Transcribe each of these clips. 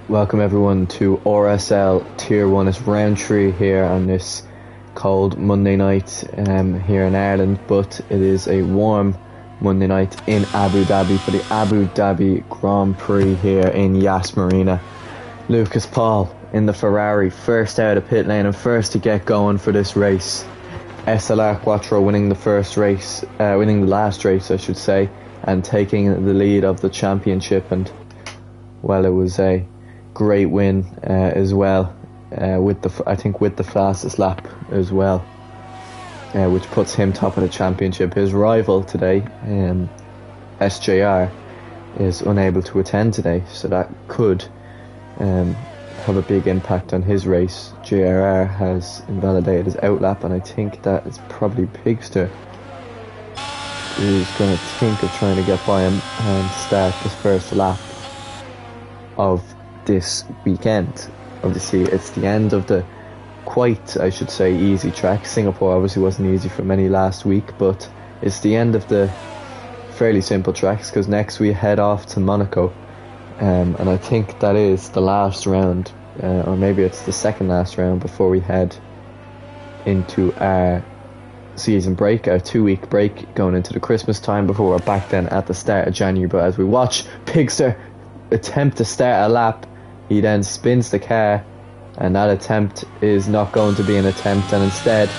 Welcome everyone to RSL Tier 1. It's round 3 here on this cold Monday night here in Ireland, but it is a warm Monday night in Abu Dhabi for the Abu Dhabi Grand Prix here in Yas Marina. Lucas Paul in the Ferrari, first out of pit lane and first to get going for this race. SLR Quattro winning the last race I should say, and taking the lead of the championship, and well, it was a great win as well, with the fastest lap as well, which puts him top of the championship. His rival today, SJR, is unable to attend today, so that could have a big impact on his race. JRR has invalidated his outlap, and I think that is probably Pigster who's going to think of trying to get by him and start his first lap of this weekend. Obviously it's the end of the quite, I should say, easy track. Singapore obviously wasn't easy for many last week, but it's the end of the fairly simple tracks, because next we head off to Monaco, and I think that is the last round, or maybe it's the second last round before we head into our season break, our 2-week break going into the Christmas time, before we're back then at the start of January. But as we watch Pigster attempt to start a lap, he then spins the car, and that attempt is not going to be an attempt, and instead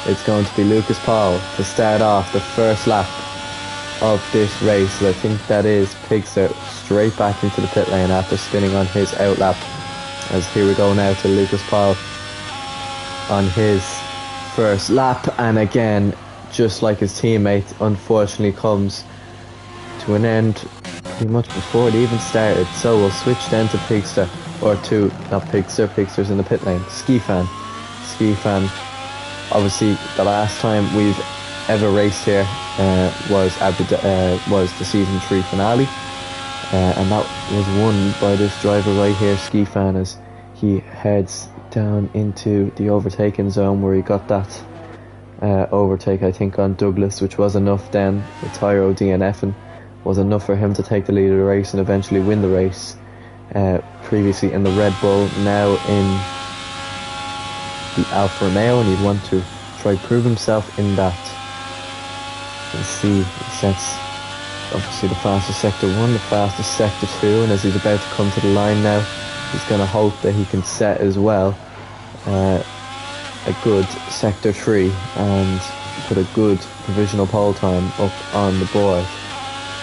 it's going to be Lucas Paul to start off the first lap of this race. So I think that is Pigster straight back into the pit lane after spinning on his outlap. As here we go now to Lucas Paul on his first lap, and again, just like his teammate, unfortunately comes to an end pretty much before it even started. So we'll switch then to Pigster, or to, not Pigster, Pigster's in the pit lane, Skifan, obviously the last time we've ever raced here was the season 3 finale, and that was won by this driver right here, Skifan, as he heads down into the overtaking zone where he got that overtake, I think, on Douglas, which was enough then, with Tyro DNFing, was enough for him to take the lead of the race and eventually win the race. Previously in the Red Bull, now in the Alfa Romeo, and he'd want to try prove himself in that. You can see he sets obviously the fastest sector 1, the fastest sector 2, and as he's about to come to the line now, he's going to hope that he can set as well a good sector 3 and put a good provisional pole time up on the board.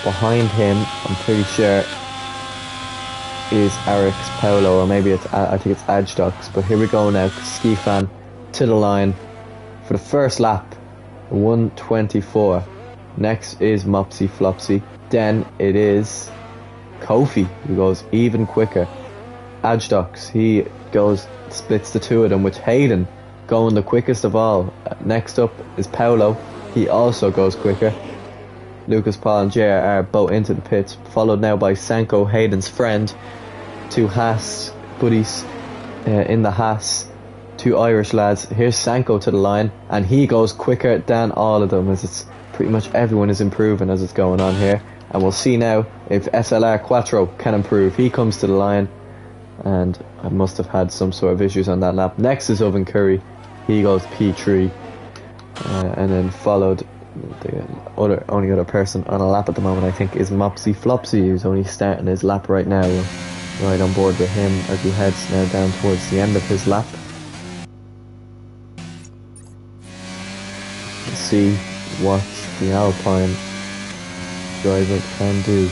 Behind him, I'm pretty sure, is Eric's Paolo, or maybe I think it's Adjdox. But here we go now, Skifan to the line for the first lap, 1:24. Next is Mopsy Flopsy. Then it is Kofi, who goes even quicker. Adjdox, he splits the two of them, with Hayden going the quickest of all. Next up is Paolo, he also goes quicker. Lucas Paul and JR are both into the pits, followed now by Sanko, Hayden's friend. 2 Haas buddies in the Haas, 2 Irish lads. Here's Sanko to the line, and he goes quicker than all of them, as it's pretty much everyone is improving as it's going on here. And we'll see now if SLR Quattro can improve. He comes to the line, and I must have had some sort of issues on that lap. Next is Oven Curry, he goes P3, and then followed the only other person on a lap at the moment, I think, is Mopsy Flopsy, who's only starting his lap right now. Right on board with him as he heads now down towards the end of his lap. Let's see what the Alpine driver can do.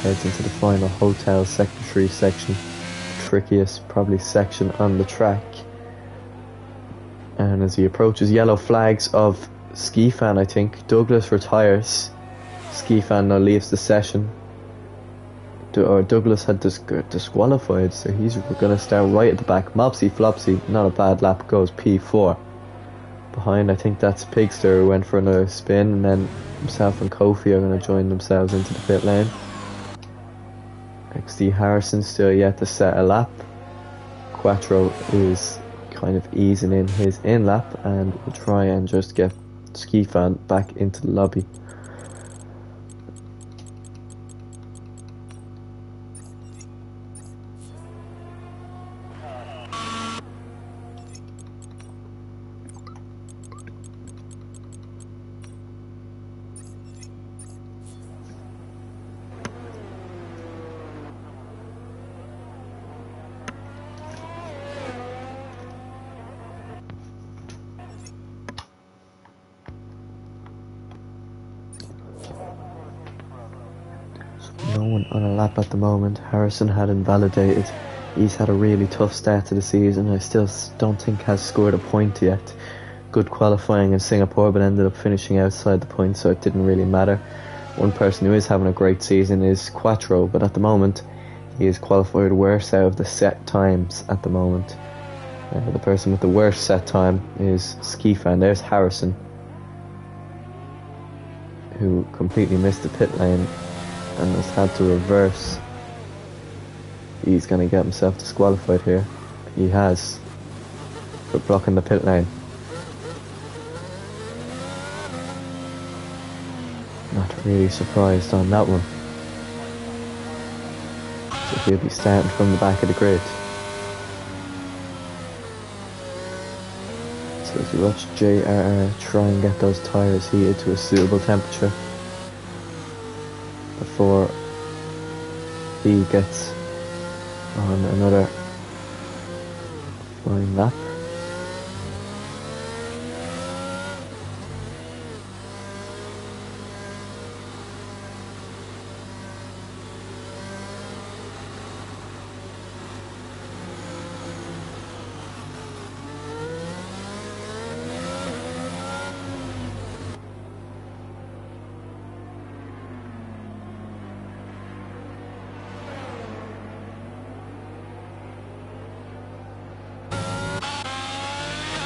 Heads into the final hotel sector 3 section, the trickiest probably section on the track. And as he approaches yellow flags of Skifan, I think Douglas retires. Skifan now leaves the session. Douglas had disqualified, so he's going to start right at the back. Mopsy Flopsy, not a bad lap, goes P4. behind. I think that's Pigster who went for another spin, and then himself and Kofi are going to join themselves into the pit lane. XD Harrison still yet to set a lap. Quattro is kind of easing in his in lap, and will try and just get Ski Fan back into the lobby. No one on a lap at the moment. Harrison had invalidated. He's had a really tough start to the season. I still don't think has scored a point yet. Good qualifying in Singapore, but ended up finishing outside the point, so it didn't really matter. One person who is having a great season is Quattro, but at the moment he is qualified worse out of the set times at the moment. The person with the worst set time is Ski Fan. There's Harrison, who completely missed the pit lane and has had to reverse. He's going to get himself disqualified here. He has, for blocking the pit lane. Not really surprised on that one. So he'll be starting from the back of the grid. So as you watch JRR try and get those tyres heated to a suitable temperature before he gets on another flying lap.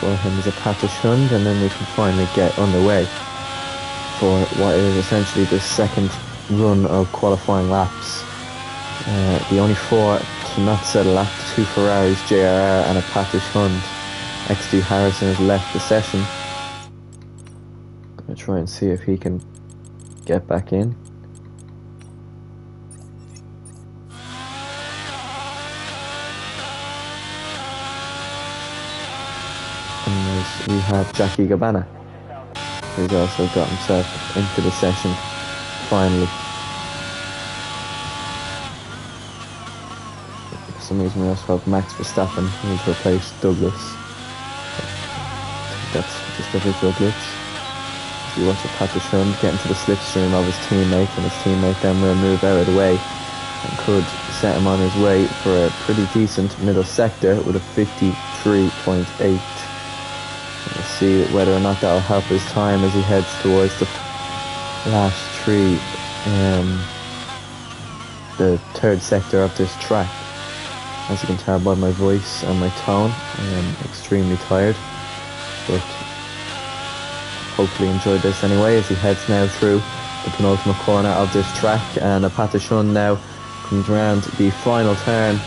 For him is a Patrick Hund, and then we can finally get underway for what is essentially the second run of qualifying laps. The only four to not set a lap, 2 Ferraris, JRR and a Patrick Hund. XD Harrison has left the session. Gonna try and see if he can get back in. We have Jackie Gabbana, who's also got himself into the session finally. For some reason we also have Max Verstappen, who's replaced Douglas. I think that's just a visual glitch. As you watch a Patrick Hund get into the slipstream of his teammate, and his teammate then will move out of the way and could set him on his way for a pretty decent middle sector with a 53.8. We'll see whether or not that will help his time as he heads towards the last three, the third sector of this track. As you can tell by my voice and my tone, I am extremely tired, but hopefully enjoyed this anyway as he heads now through the penultimate corner of this track, and Patrick Hund now comes around the final turn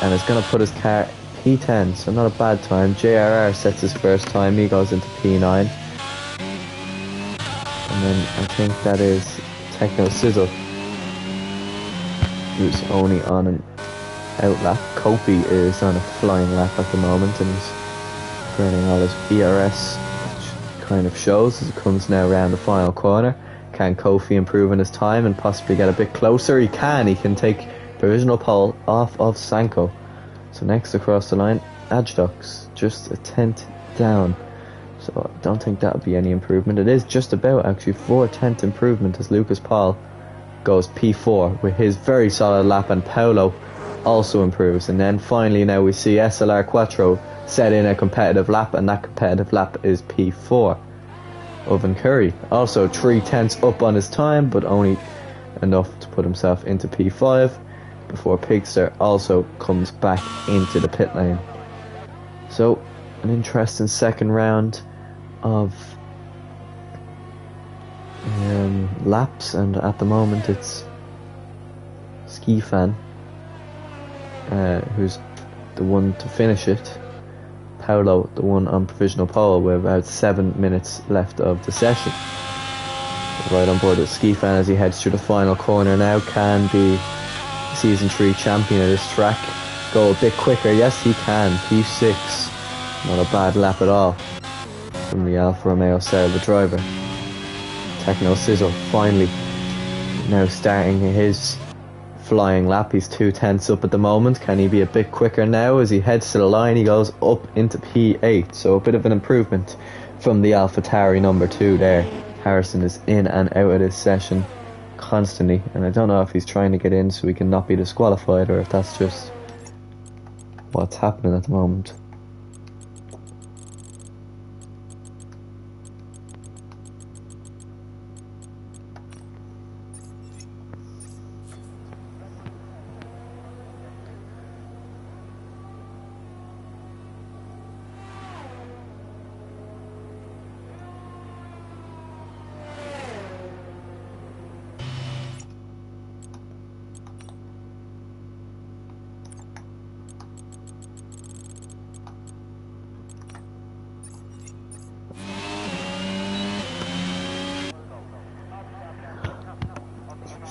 and is going to put his car P10, so not a bad time. JRR sets his first time, he goes into P9. And then I think that is Techno Sizzle, who's only on an out lap. Kofi is on a flying lap at the moment and he's burning all his ERS, which kind of shows as it comes now around the final corner. Can Kofi improve in his time and possibly get a bit closer? He can take provisional pole off of Sanko. So next across the line, Ajdux, just a 10th down. So I don't think that would be any improvement. It is just about actually 4/10 improvement as Lucas Paul goes P4 with his very solid lap, and Paolo also improves. And then finally now we see SLR Quattro set in a competitive lap, and that competitive lap is P4. Oven Curry also 3/10 up on his time, but only enough to put himself into P5 before Pigster also comes back into the pit lane. So an interesting second round of laps, and at the moment it's Skifan who's the one to finish it. Paolo, the one on provisional pole, with about 7 minutes left of the session. Right on board with Skifan as he heads through the final corner now. Can the Season 3 champion of this track go a bit quicker? Yes, he can. P6. Not a bad lap at all from the Alfa Romeo Sauber driver. Techno Sizzle finally now starting his flying lap. He's 2/10 up at the moment. Can he be a bit quicker now? As he heads to the line, he goes up into P8, so a bit of an improvement from the AlphaTauri number 2 there. Harrison is in and out of this session constantly, and I don't know if he's trying to get in so he can not be disqualified, or if that's just what's happening at the moment.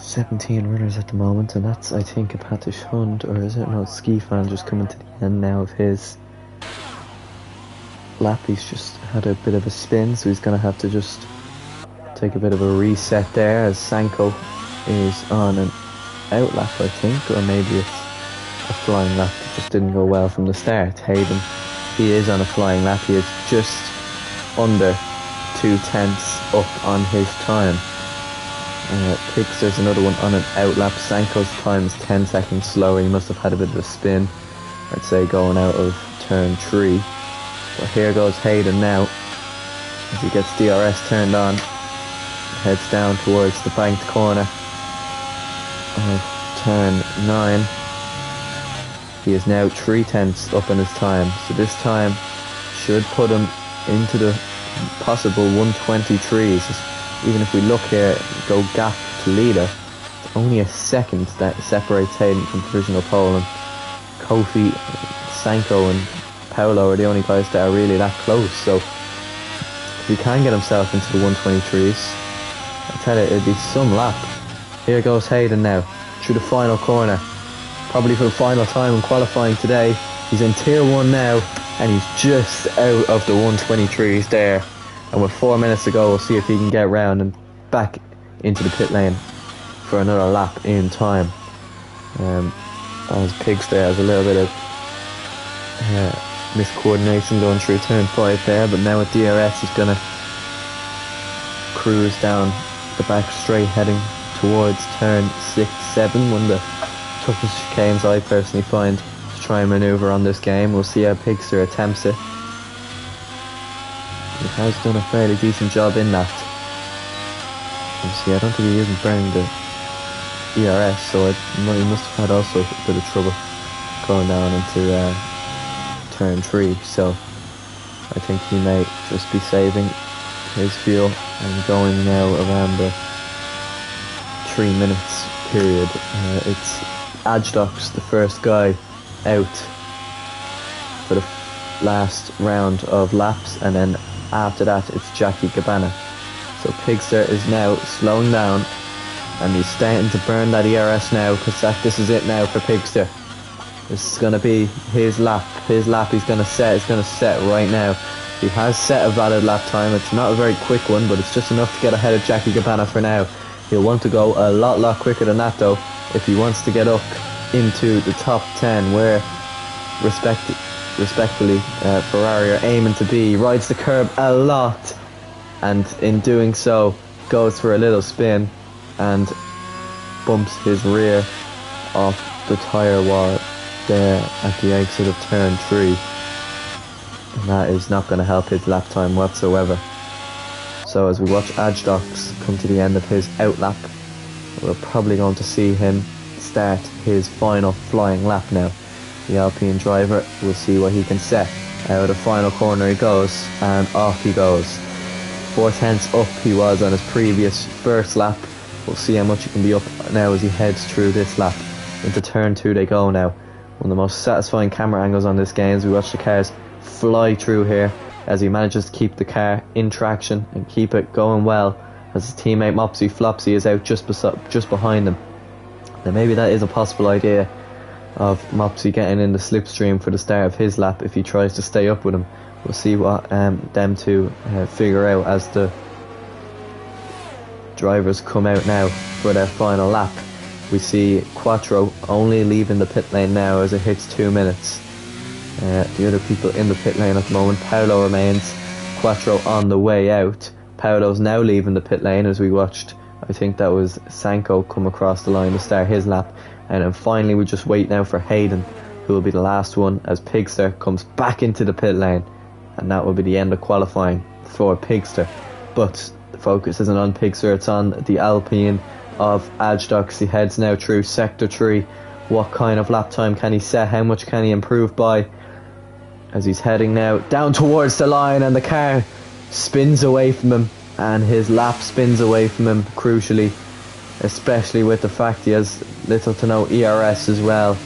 "17 runners at the moment, and that's, I think, a Patish Hund, or is it? No, it's Skifan just coming to the end now of his lap. He's just had a bit of a spin, so he's going to have to just take a bit of a reset there, as Sanko is on an out lap, I think, or maybe it's a flying lap that just didn't go well from the start. Hayden, he is on a flying lap. He is just under 2/10 up on his time. Pixar's another one on an out lap. Sanko's time is 10 seconds slower. He must have had a bit of a spin, I'd say, going out of turn 3. But here goes Hayden now as he gets DRS turned on, heads down towards the banked corner of turn 9. He is now 3/10 up in his time, so this time should put him into the possible 123s. Even if we look here, go gap to leader, it's only a second that separates Hayden from provisional pole, and Kofi, Sanko and Paolo are the only guys that are really that close. So if he can get himself into the 123s, I tell you, it'd be some lap. Here goes Hayden now through the final corner, probably for the final time in qualifying today. He's in tier 1 now, and he's just out of the 123s there. And with 4 minutes to go, we'll see if he can get round and back into the pit lane for another lap in time. As Pigster has a little bit of miscoordination going through turn 5 there, but now with DRS he's going to cruise down the back straight, heading towards turn 6, 7, one of the toughest chicanes I personally find to try and manoeuvre on this game. We'll see how Pigster attempts it. He has done a fairly decent job in that. You see, I don't think he isn't burning the ERS, so he must have had also a bit of trouble going down into turn 3, so I think he may just be saving his fuel and going now around the 3 minutes period. It's Ajdok's the first guy out for the last round of laps, and then after that it's Jackie Cabana. So Pigster is now slowing down, and he's starting to burn that ERS now, because this is it now for Pigster. This is going to be his lap. His lap he's going to set. It's going to set right now. He has set a valid lap time. It's not a very quick one, but it's just enough to get ahead of Jackie Cabana for now. He'll want to go a lot quicker than that though, if he wants to get up into the top 10, where respectfully Ferrari are aiming to be. He rides the curb a lot, and in doing so goes for a little spin and bumps his rear off the tyre wall there at the exit of turn 3, and that is not going to help his lap time whatsoever. So as we watch Ajdox come to the end of his out lap, we're probably going to see him start his final flying lap now. The Alpine driver will see what he can set. Out of the final corner he goes, and off he goes. 4/10 up he was on his previous first lap. We'll see how much he can be up now as he heads through this lap. Into turn 2 they go now. One of the most satisfying camera angles on this game as we watch the cars fly through here as he manages to keep the car in traction and keep it going well as his teammate Mopsy Flopsy is out just behind him. Now maybe that is a possible idea of Mopsy getting in the slipstream for the start of his lap if he tries to stay up with him. We'll see what them two figure out as the drivers come out now for their final lap. We see Quattro only leaving the pit lane now as it hits 2 minutes. The other people in the pit lane at the moment, Paolo remains, Quattro on the way out. Paolo's now leaving the pit lane as we watched, I think that was Sanko come across the line to start his lap. And then finally we just wait now for Hayden, who will be the last one as Pigster comes back into the pit lane. And that will be the end of qualifying for Pigster. But the focus isn't on Pigster, it's on the Alpine of Ajdok. He heads now through Sector 3. What kind of lap time can he set? How much can he improve by? As he's heading now down towards the line and the car spins away from him and his lap spins away from him, crucially, especially with the fact he has little to no ERS as well.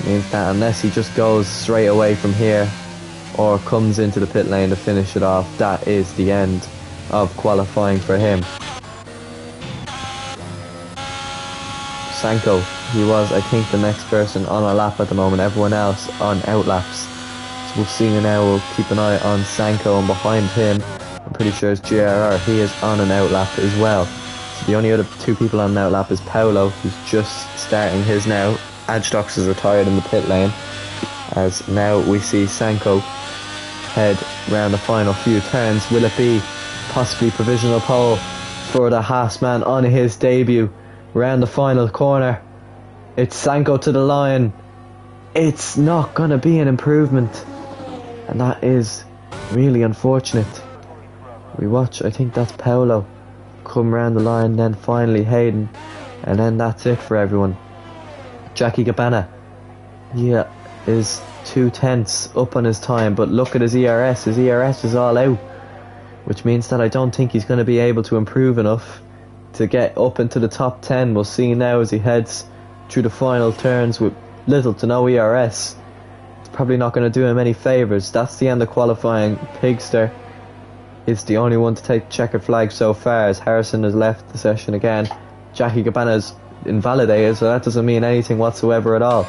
It means that unless he just goes straight away from here or comes into the pit lane to finish it off, that is the end of qualifying for him. Sanko, he was I think the next person on a lap at the moment, everyone else on outlaps. So we'll see now, we'll keep an eye on Sanko, and behind him I'm pretty sure it's JRR, he is on an outlap as well. So the only other two people on an outlap is Paolo, who's just starting his now. Ajdok is retired in the pit lane, as now we see Sanko head round the final few turns. Will it be possibly provisional pole for the Haas man on his debut round the final corner? It's Sanko to the line. It's not gonna be an improvement, and that is really unfortunate. We watch, I think that's Paolo come round the line, then finally Hayden, and then that's it for everyone. Jackie Gabbana, yeah, is 2/10 up on his time, but look at his ERS. His ERS is all out, which means that I don't think he's going to be able to improve enough to get up into the top 10. We'll see now as he heads through the final turns with little to no ERS. It's probably not going to do him any favours. That's the end of qualifying. Pigster is the only one to take the checkered flag so far, as Harrison has left the session again. Jackie Gabbana's invalidated, so that doesn't mean anything whatsoever at all.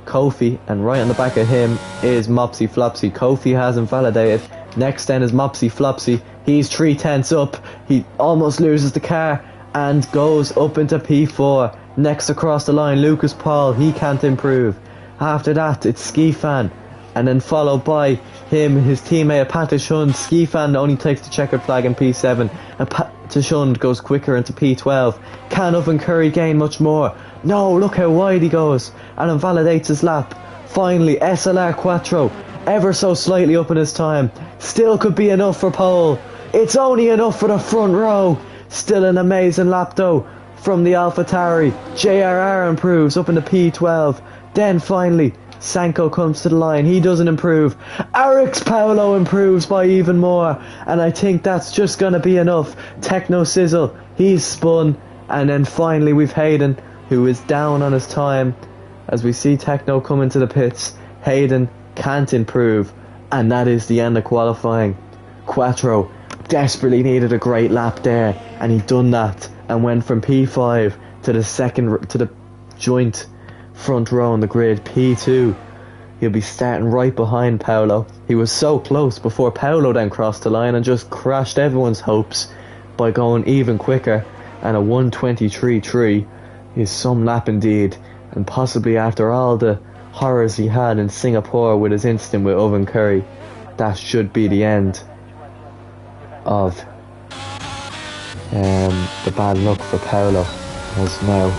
Kofi, and right on the back of him is Mopsy Flopsy. Kofi has invalidated. Next then is Mopsy Flopsy. He's 3/10 up. He almost loses the car and goes up into P4. Next across the line, Lucas Paul. He can't improve. After that, it's Skifan, and then followed by him, his teammate Patishund. Skifan only takes the checkered flag in P7, and Patishund goes quicker into P12. Can Oven Curry gain much more? No, look how wide he goes, and invalidates his lap. Finally, SLR Quattro, ever so slightly up in his time, still could be enough for pole. It's only enough for the front row. Still an amazing lap though from the AlphaTauri. JRR improves up into P12. Then finally Sanko comes to the line. He doesn't improve. Arix Paolo improves by even more, and I think that's just going to be enough. Techno Sizzle, he's spun, and then finally we've Hayden, who is down on his time. As we see Techno come into the pits, Hayden can't improve, and that is the end of qualifying. Quattro desperately needed a great lap there, and he done that and went from P5 to the joint front row on the grid, P2. He'll be starting right behind Paolo. He was so close before Paolo then crossed the line and just crashed everyone's hopes by going even quicker, and a 1:23.3 is some lap indeed, and possibly after all the horrors he had in Singapore with his incident with Oven Curry, that should be the end of the bad luck for Paolo, as now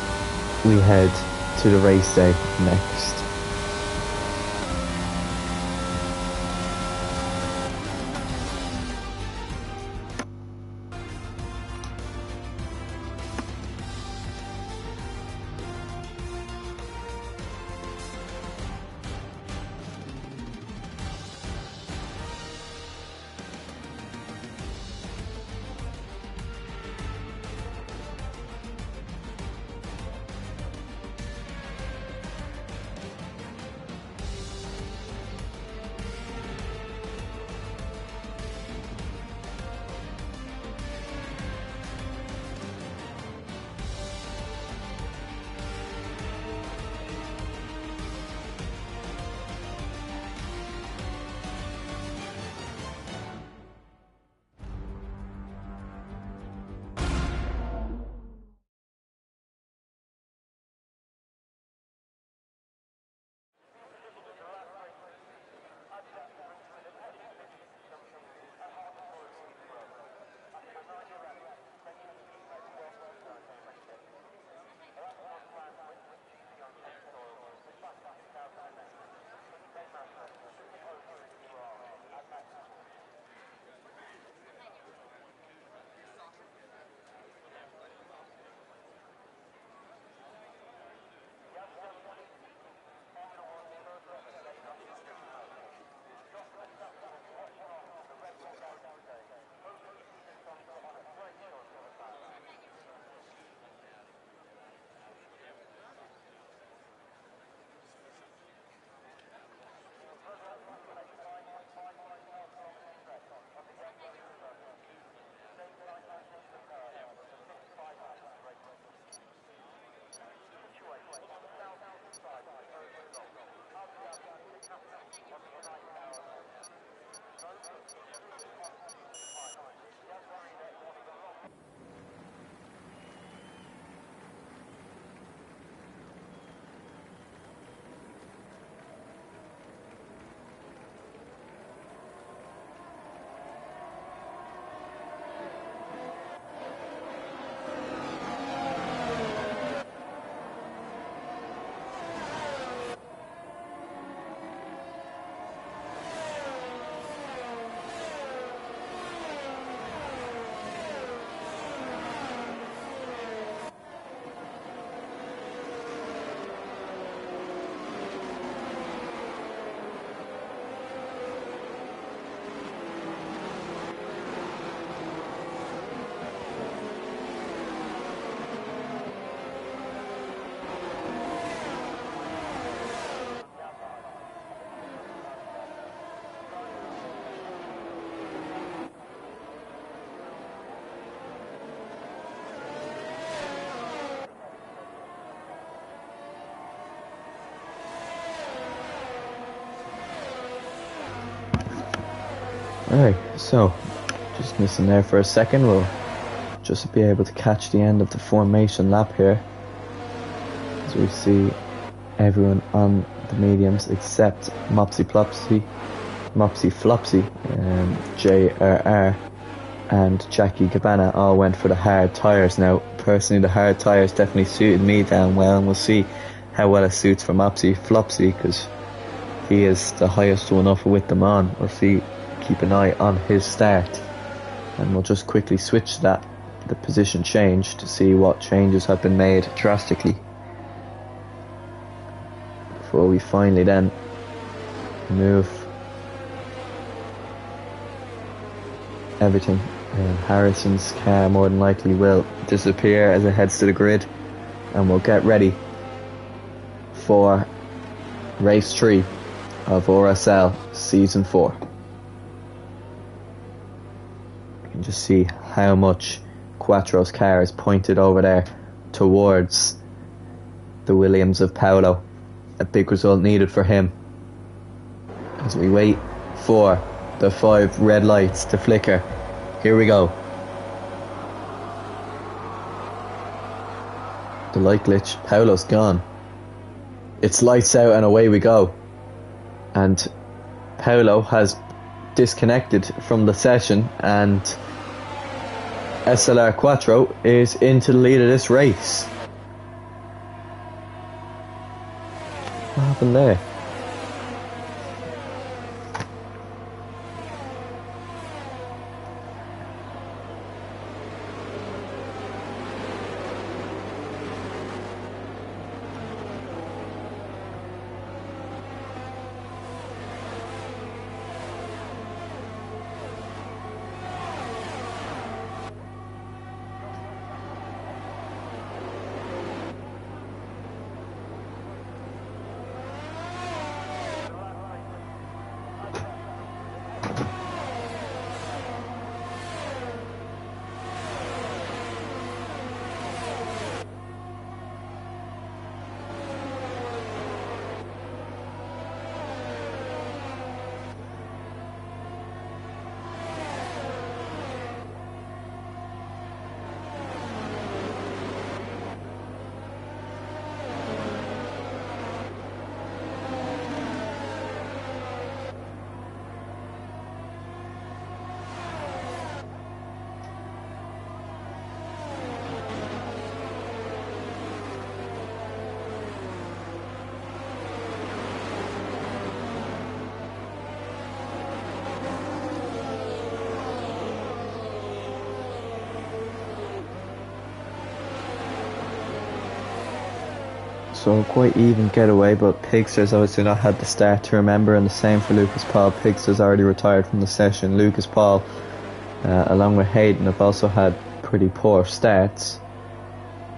we head to the race day next. Alright, so just missing there for a second. We'll just be able to catch the end of the formation lap here as we see everyone on the mediums except Mopsy Flopsy, JRR and Jackie Cabana all went for the hard tyres. Now personally the hard tyres definitely suited me down well, and we'll see how well it suits for Mopsy Flopsy because he is the highest one up with them on. We'll see, keep an eye on his start, and we'll just quickly switch the position change to see what changes have been made drastically before we finally then move everything. Harrison's car more than likely will disappear as it heads to the grid, and we'll get ready for race 3 of RSL season 4. You can just see how much Quattro's car is pointed over there towards the Williams of Paolo. A big result needed for him as we wait for the 5 red lights to flicker. Here we go. The light glitch. Paolo's gone. It's lights out and away we go. And Paolo has disconnected from the session, and SLR Quattro is into the lead of this race. What happened there? So quite even getaway, but Pigster's obviously not had the start to remember, and the same for Lucas Paul. Pigster's already retired from the session. Lucas Paul, along with Hayden, have also had pretty poor starts,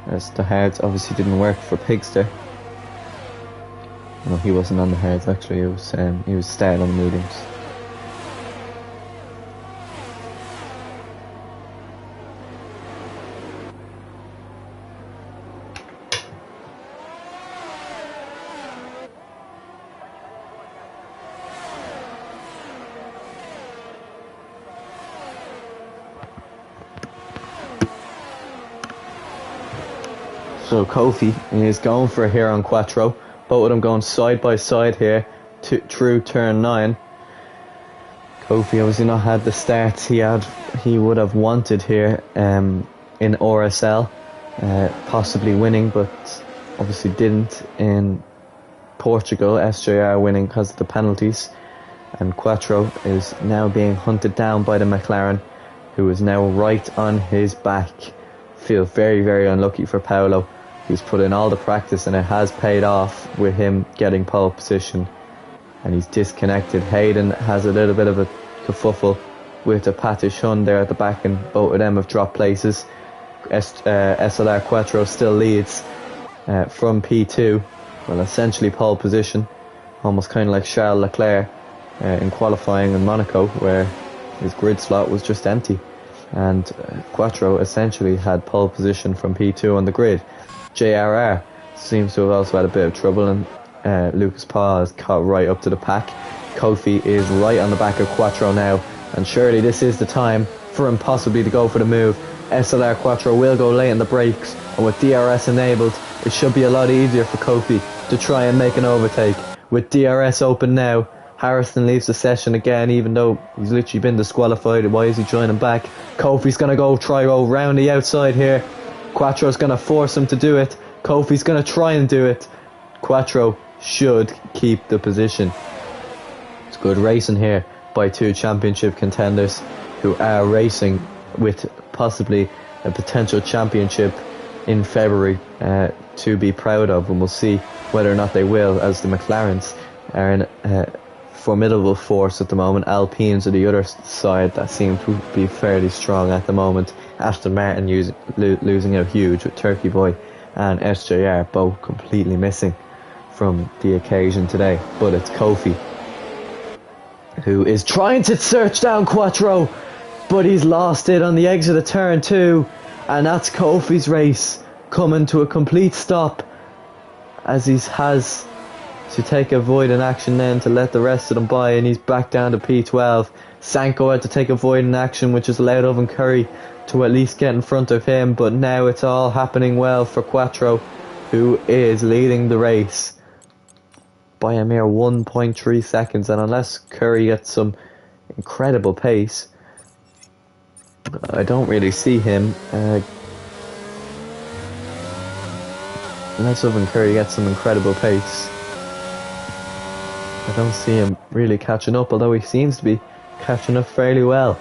as the hards obviously didn't work for Pigster. No, he wasn't on the hards actually. It was he was starting on the mediums. So Kofi is going for it here on Quattro. Both of them going side by side here through turn 9. Kofi obviously not had the starts he would have wanted here in RSL, possibly winning, but obviously didn't in Portugal. SJR winning because of the penalties, and Quattro is now being hunted down by the McLaren, who is now right on his back. Feel very, very unlucky for Paolo. He's put in all the practice and it has paid off with him getting pole position, and he's disconnected. Hayden has a little bit of a kerfuffle with the Patish Hun there at the back, and both of them have dropped places. SLR Quattro still leads from P2, well, essentially pole position, almost kind of like Charles Leclerc in qualifying in Monaco, where his grid slot was just empty, and Quattro essentially had pole position from P2 on the grid. JRR seems to have also had a bit of trouble, and Lucas Paul has caught right up to the pack. Kofi is right on the back of Quattro now, and surely this is the time for him possibly to go for the move. SLR Quattro will go late in the brakes, and with DRS enabled, it should be a lot easier for Kofi to try and make an overtake. With DRS open now, Harrison leaves the session again, even though he's literally been disqualified. Why is he joining back? Kofi's going to go round the outside here. Quattro's going to force him to do it. Kofi's going to try and do it. Quattro should keep the position. It's good racing here by two championship contenders who are racing with possibly a potential championship in February to be proud of, and we'll see whether or not they will, as the McLarens are in formidable force at the moment. Alpines are the other side that seem to be fairly strong at the moment. Aston Martin losing out huge with Turkey Boy and SJR both completely missing from the occasion today. But it's Kofi who is trying to search down Quattro, but he's lost it on the exit of turn 2, and that's Kofi's race coming to a complete stop, as he has to take a void in action then to let the rest of them by, and he's back down to P12. Sanko had to take a void in action, which has allowed Owen Curry to at least get in front of him, but now it's all happening well for Quattro, who is leading the race by a mere 1.3 seconds, and unless Curry gets some incredible pace, I don't really see him unless Owen Curry gets some incredible pace. I don't see him really catching up, although he seems to be catching up fairly well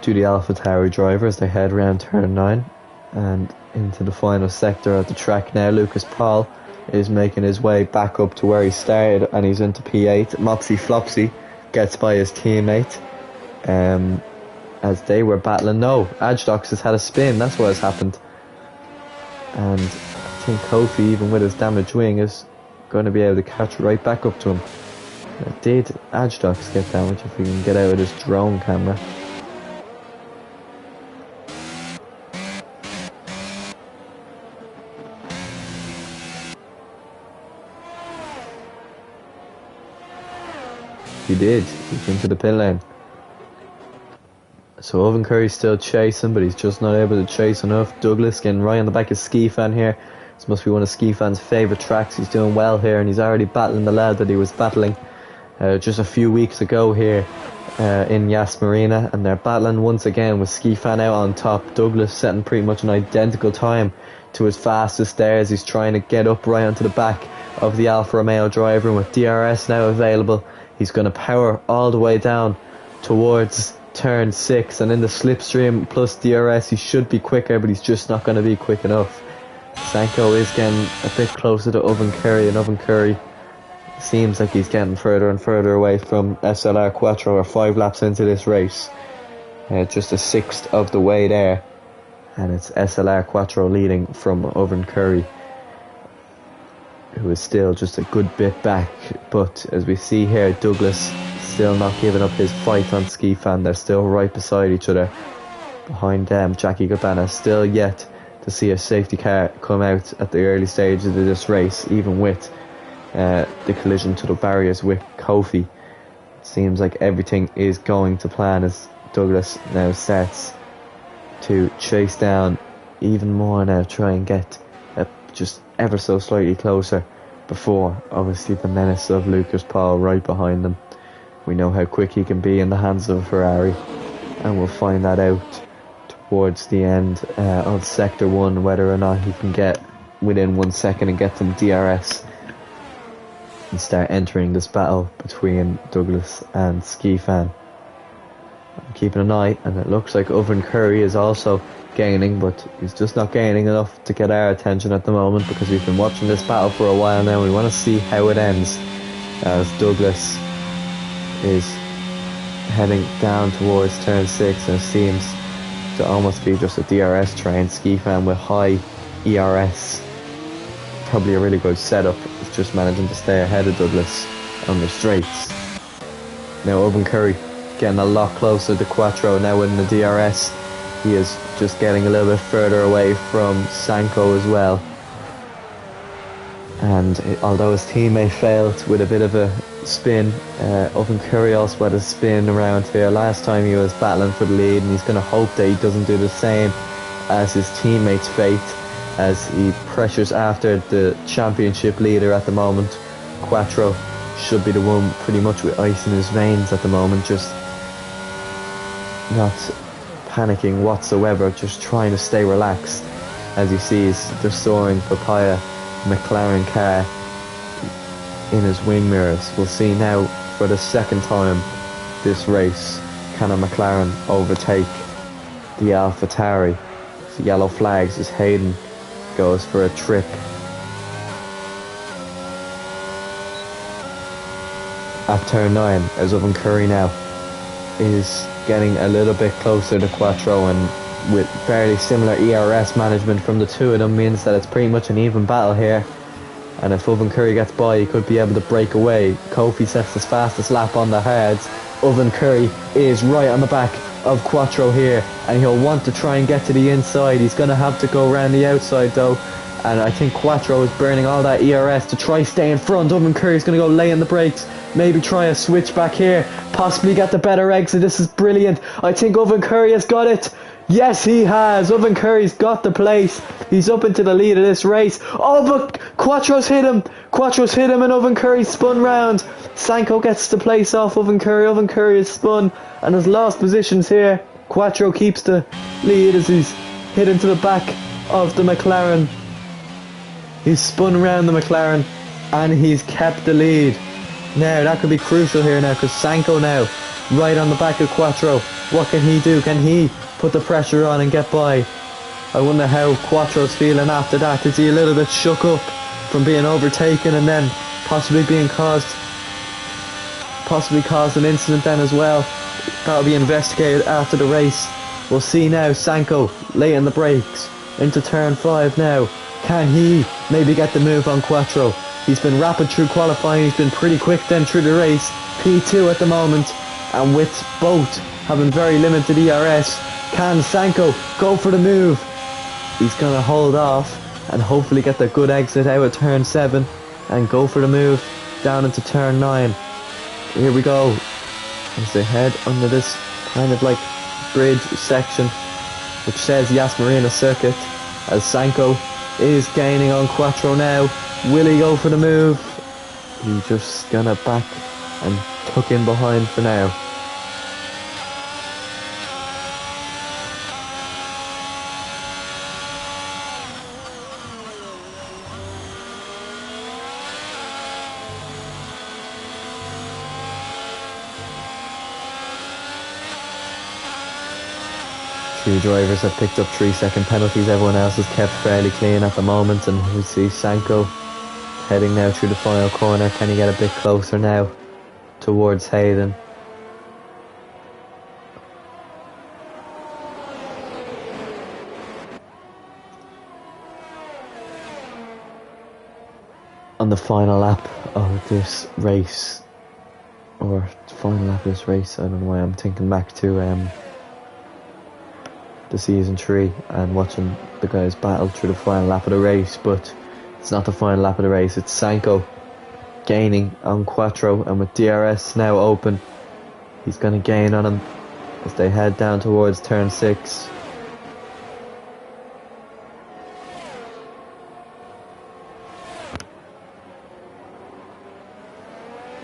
to the AlphaTauri driver as they head round turn 9 and into the final sector of the track now. Lucas Paul is making his way back up to where he started, and he's into P8. Mopsy Flopsy gets by his teammate as they were battling. No, Ajdox has had a spin, that's what has happened, and I think Kofi, even with his damaged wing, is going to be able to catch right back up to him. Did Ajdox get damaged? If we can get out of this drone camera. He did. He's into the pit lane. So Owen Curry's still chasing, but he's just not able to chase enough. Douglas getting right on the back of Ski Fan here. This must be one of Ski Fan's favourite tracks. He's doing well here, and he's already battling the lad that he was battling just a few weeks ago here in Yas Marina, and they're battling once again with Ski Fan out on top. Douglas setting pretty much an identical time to his fastest there as he's trying to get up right onto the back of the Alfa Romeo driver, and with DRS now available, he's going to power all the way down towards turn 6, and in the slipstream plus DRS he should be quicker, but he's just not going to be quick enough. Sanko is getting a bit closer to Owen Curry, and Owen Curry seems like he's getting further and further away from SLR Quattro. We're 5 laps into this race, just a sixth of the way there, and it's SLR Quattro leading from Owen Curry, who is still just a good bit back. But as we see here, Douglas still not giving up his fight on Ski Fan. They're still right beside each other. Behind them, Jackie Gabana still yet to see a safety car come out at the early stages of this race, even with the collision to the barriers with Kofi. It seems like everything is going to plan as Douglas now starts to chase down even more now, try and get just ever so slightly closer before obviously the menace of Lucas Paul right behind them. We know how quick he can be in the hands of a Ferrari, and we'll find that out towards the end of sector 1, whether or not he can get within 1 second and get some DRS and start entering this battle between Douglas and Ski Fan. I'm keeping an eye, and it looks like Owen Curry is also gaining, but he's just not gaining enough to get our attention at the moment, because we've been watching this battle for a while now. We want to see how it ends, as Douglas is heading down towards turn 6, and it seems to almost be just a DRS train. Ski Fan with high ERS, probably a really good setup, is just managing to stay ahead of Douglas on the straights. Now Owen Curry getting a lot closer to Quattro now in the DRS. He is just getting a little bit further away from Sanko as well, and although his teammate failed with a bit of a spin. Owen Curry also had a spin around here. Last time he was battling for the lead, and he's going to hope that he doesn't do the same as his teammate's fate as he pressures after the championship leader at the moment. Quattro should be the one pretty much with ice in his veins at the moment, just not panicking whatsoever, just trying to stay relaxed as he sees the soaring Papaya McLaren car in his wing mirrors. We'll see now for the second time this race, can a McLaren overtake the AlphaTauri? The yellow flags as Hayden goes for a trip. At turn 9, as Owen Curry now is getting a little bit closer to Quattro, and with fairly similar ERS management from the two of them means that it's pretty much an even battle here. And if Owen Curry gets by, he could be able to break away. Kofi sets his fastest lap on the hards. Owen Curry is right on the back of Quattro here, and he'll want to try and get to the inside. He's going to have to go around the outside though, and I think Quattro is burning all that ERS to try stay in front. Owen Curry's going to go lay in the brakes, maybe try a switch back here, possibly get the better exit. This is brilliant. I think Owen Curry has got it. Yes, he has. Owen Curry's got the place. He's up into the lead of this race. Oh, but Quattro's hit him. Quattro's hit him and Owen Curry spun round. Sanko gets the place off Owen Curry. Owen Curry is spun and has lost positions here. Quattro keeps the lead as he's hit into the back of the McLaren. He's spun round the McLaren and he's kept the lead. Now, that could be crucial here now, because Sanko now right on the back of Quattro. What can he do? Can he put the pressure on and get by? I wonder how Quattro's feeling after that. Is he a little bit shook up from being overtaken and then possibly caused an incident then as well? That'll be investigated after the race. We'll see now. Sanko late in the brakes into turn 5 now. Can he maybe get the move on Quattro? He's been rapid through qualifying. He's been pretty quick then through the race. P2 at the moment, and with both having very limited ERS, can Sanko go for the move? He's going to hold off and hopefully get the good exit out of turn 7 and go for the move down into turn 9. Here we go as they head under this kind of like bridge section which says Yas Marina Circuit, as Sanko is gaining on Quattro now. Will he go for the move? He's just gonna back and tuck in behind for now. Three drivers have picked up 3-second penalties. Everyone else is kept fairly clean at the moment, and we see Sanko heading now through the final corner. Can he get a bit closer now towards Hayden? On the final lap of this race, or final lap of this race, I don't know why I'm thinking back to the season 3 and watching the guys battle through the final lap of the race, but it's not the final lap of the race. It's Sanko gaining on Quattro, and with DRS now open, he's going to gain on him as they head down towards turn 6.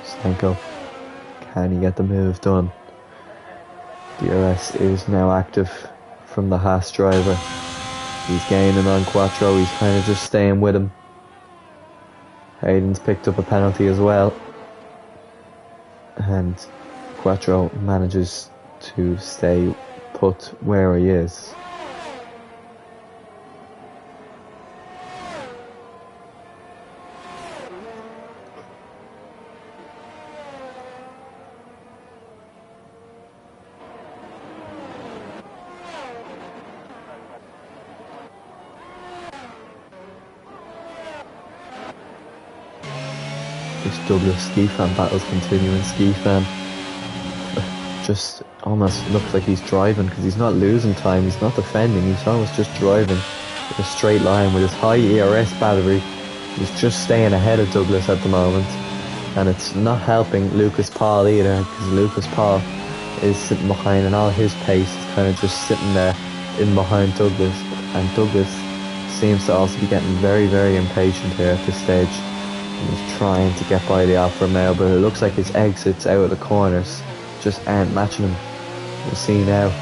Sanko, can he get the move done? DRS is now active from the Haas driver. He's gaining on Quattro. He's kind of just staying with him. Hayden's picked up a penalty as well, and Quattro manages to stay put where he is. This Douglas ski fan battle's continuing. Ski fan just almost looks like he's driving, because he's not losing time, he's not defending, he's almost just driving in a straight line with his high ERS battery. He's just staying ahead of Douglas at the moment. and it's not helping Lucas Paul either, because Lucas Paul is sitting behind, and all his pace is kind of just sitting there in behind Douglas, and Douglas seems to also be getting very, very impatient here at this stage. He's trying to get by the Alfa Romeo, but it looks like his exits out of the corners just aren't matching him. We'll see now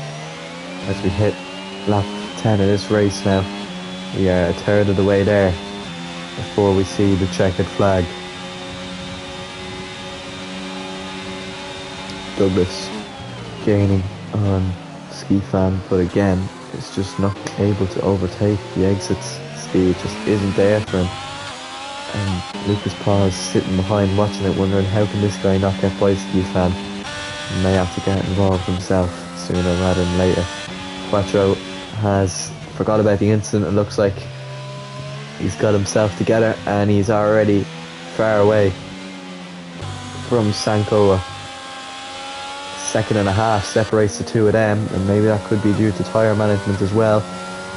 as we hit lap 10 of this race now. We are a third of the way there before we see the checkered flag. Douglas gaining on Skifan, but again is just not able to overtake the exits. Speed just isn't there for him, and Lucas Paul is sitting behind watching it, wondering how can this guy not get by Skifan. He may have to get involved himself sooner rather than later. Quattro has forgot about the incident. It looks like he's got himself together, and he's already far away from Sankoa. Second and a half separates the two of them, and maybe that could be due to tyre management as well.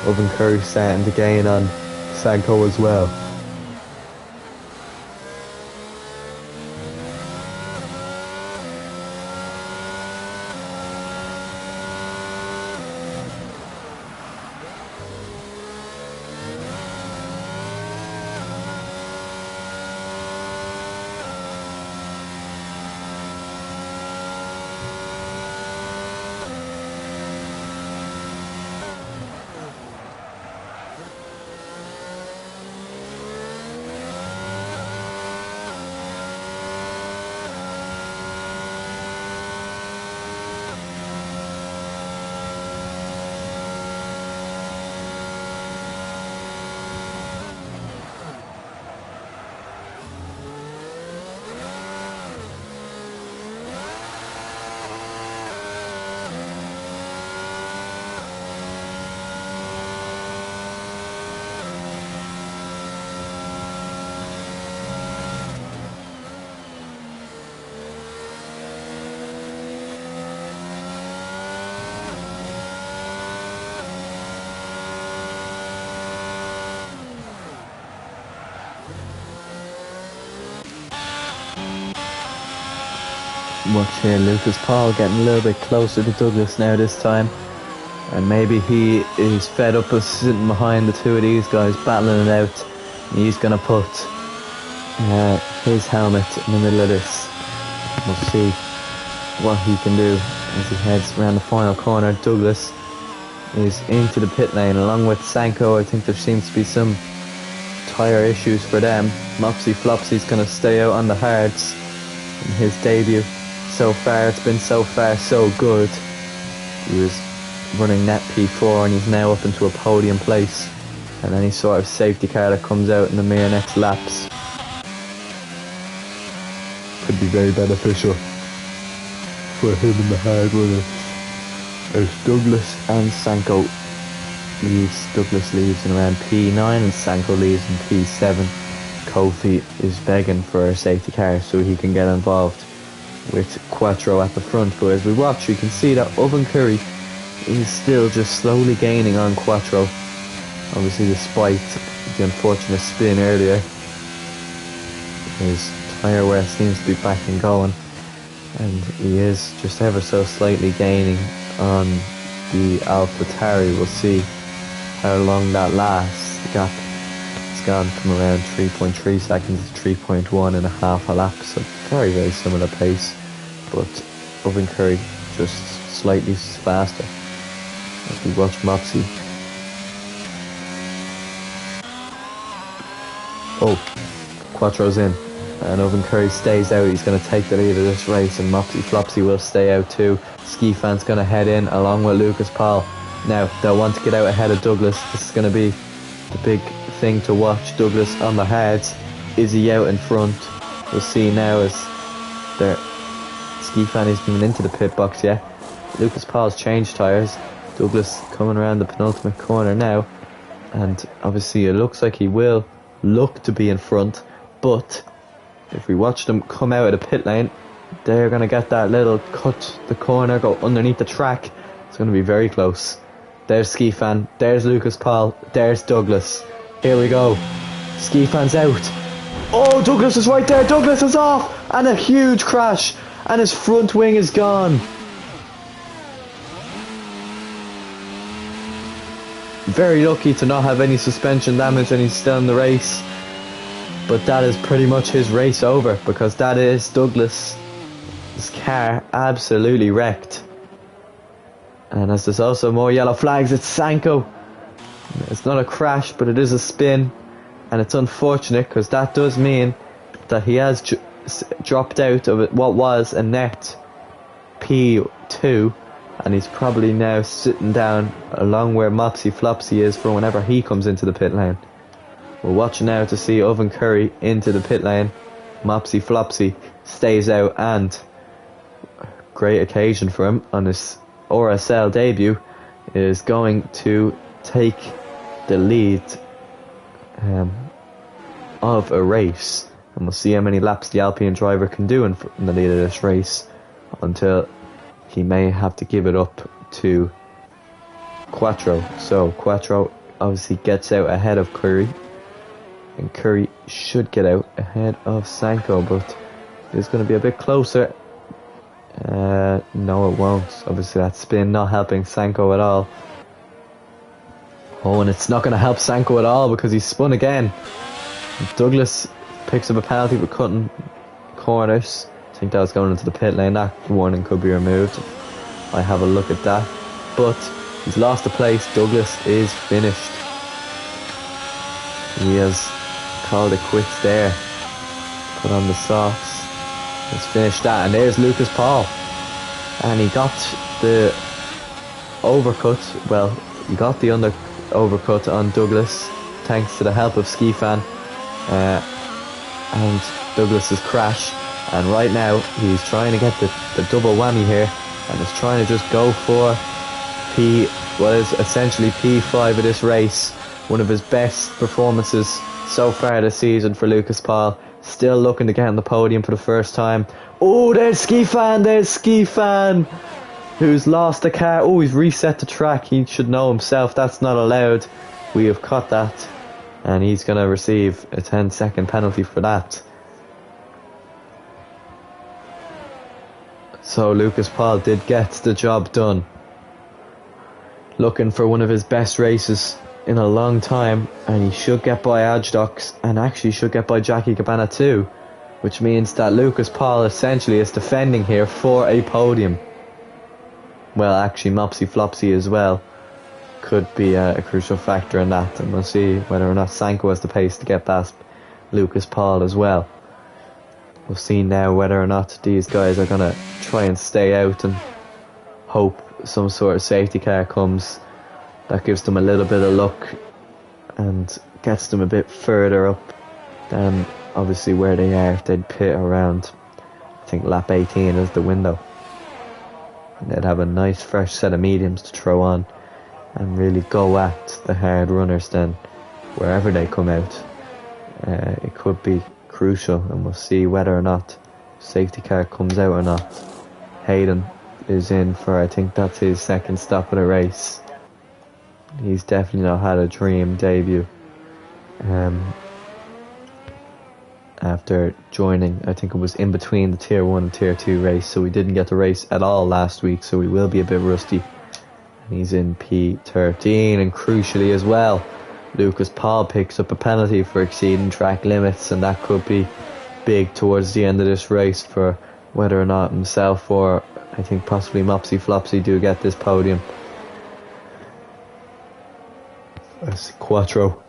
Oven Curry starting to gain on Sankoa as well. Watch here, Lucas Paul getting a little bit closer to Douglas now this time, and maybe he is fed up of sitting behind the two of these guys battling it out. He's going to put his helmet in the middle of this. We'll see what he can do as he heads around the final corner. Douglas is into the pit lane along with Sanko. I think there seems to be some tyre issues for them. Mopsy Flopsy's going to stay out on the hards in his debut. So far, it's been so far so good. He was running net P4 and he's now up into a podium place. And any sort of safety car that comes out in the mere next laps could be very beneficial for him in the hard runners. As Douglas and Sanko leaves. Douglas leaves in around P9 and Sanko leaves in P7. Kofi is begging for a safety car so he can get involved with Quattro at the front, but as we watch you can see that Oven Curry is still just slowly gaining on Quattro, obviously despite the unfortunate spin earlier. His tyre wear seems to be back and going, and he is just ever so slightly gaining on the AlphaTauri. We'll see how long that lasts. The gap has gone from around 3.3 seconds to 3.1 and a half a lap, so very, very similar pace, but Oven Curry just slightly faster. As we watch Mopsy. Oh, Quattro's in, and Oven Curry stays out. He's going to take the lead of this race, and Mopsy Flopsy will stay out too. Skifan's going to head in along with Lucas Paul. Now, they'll want to get out ahead of Douglas. This is going to be the big thing to watch. Douglas on the hards. Is he out in front? We'll see now as their Skifan is coming into the pit box. Yeah, Lucas Paul's changed tyres. Douglas coming around the penultimate corner now, and obviously it looks like he will look to be in front, but if we watch them come out of the pit lane, they're going to get that little cut the corner, go underneath the track. It's going to be very close. There's Skifan, there's Lucas Paul, there's Douglas. Here we go. Skifan's out. Oh, Douglas is right there. Douglas is off. And a huge crash. And his front wing is gone. Very lucky to not have any suspension damage and he's still in the race. But that is pretty much his race over, because that is Douglas' car absolutely wrecked. And as there's also more yellow flags, it's Sanko. It's not a crash, but it is a spin. And it's unfortunate because that does mean that he has dropped out of what was a net P2. And he's probably now sitting down along where Mopsy Flopsy is for whenever he comes into the pit lane. We're watching now to see Owen Curry into the pit lane. Mopsy Flopsy stays out, and great occasion for him on his RSL debut is going to take the lead of a race, and we'll see how many laps the Alpine driver can do in the lead of this race until he may have to give it up to Quattro. So Quattro obviously gets out ahead of Curry, and Curry should get out ahead of Sanko, but it's going to be a bit closer. No, it won't. Obviously that spin not helping Sanko at all. Oh, and it's not going to help Sanko at all because he's spun again. Douglas picks up a penalty for cutting corners. I think that was going into the pit lane. That warning could be removed. I have a look at that. But he's lost the place. Douglas is finished. He has called it quits there. Put on the socks. Let's finish that. And there's Lucas Paul. And he got the overcut. Well, he got the overcut on Douglas thanks to the help of Skifan and Douglas's crash. And right now he's trying to get the double whammy here, and is trying to just go for what is essentially P5 of this race. One of his best performances so far this season for Lucas Paul. Still looking to get on the podium for the first time. Oh, there's Skifan, who's lost the car. Oh, he's reset the track. He should know himself that's not allowed. We have caught that, and he's going to receive a 10-second penalty for that. So Lucas Paul did get the job done. Looking for one of his best races in a long time, and he should get by Ajdox, and actually should get by Jackie Cabana too, which means that Lucas Paul essentially is defending here for a podium. Well, actually Mopsy Flopsy as well could be a crucial factor in that, and we'll see whether or not Sanko has the pace to get past Lucas Paul as well. We'll see now whether or not these guys are going to try and stay out and hope some sort of safety car comes that gives them a little bit of luck and gets them a bit further up than obviously where they are if they'd pit around, I think lap 18 is the window. And they'd have a nice fresh set of mediums to throw on and really go at the hard runners then wherever they come out. It could be crucial, and we'll see whether or not safety car comes out or not. Hayden is in for, I think that's his second stop of the race. He's definitely not had a dream debut after joining, I think it was in between the tier 1 and tier 2 race, so we didn't get to race at all last week, so we will be a bit rusty. And he's in P13, and crucially as well, Lucas Paul picks up a penalty for exceeding track limits, and that could be big towards the end of this race for whether or not himself or I think possibly Mopsy Flopsy do get this podium. That's Quattro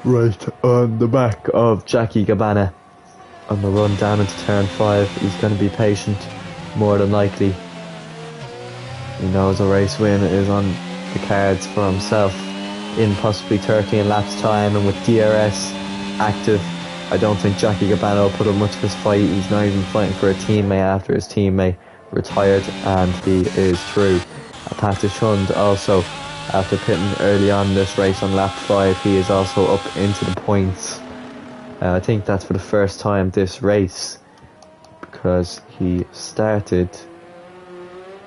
right on the back of Jackie Cabana on the run down into turn 5. He's going to be patient, more than likely. He knows a race win is on the cards for himself in possibly 13 laps time, and with DRS active, I don't think Jackie Cabana will put up much of his fight. He's not even fighting for a teammate after his teammate retired, and he is through. Patish Hund also, after pitting early on in this race on lap 5, he is also up into the points. I think that's for the first time this race, because he started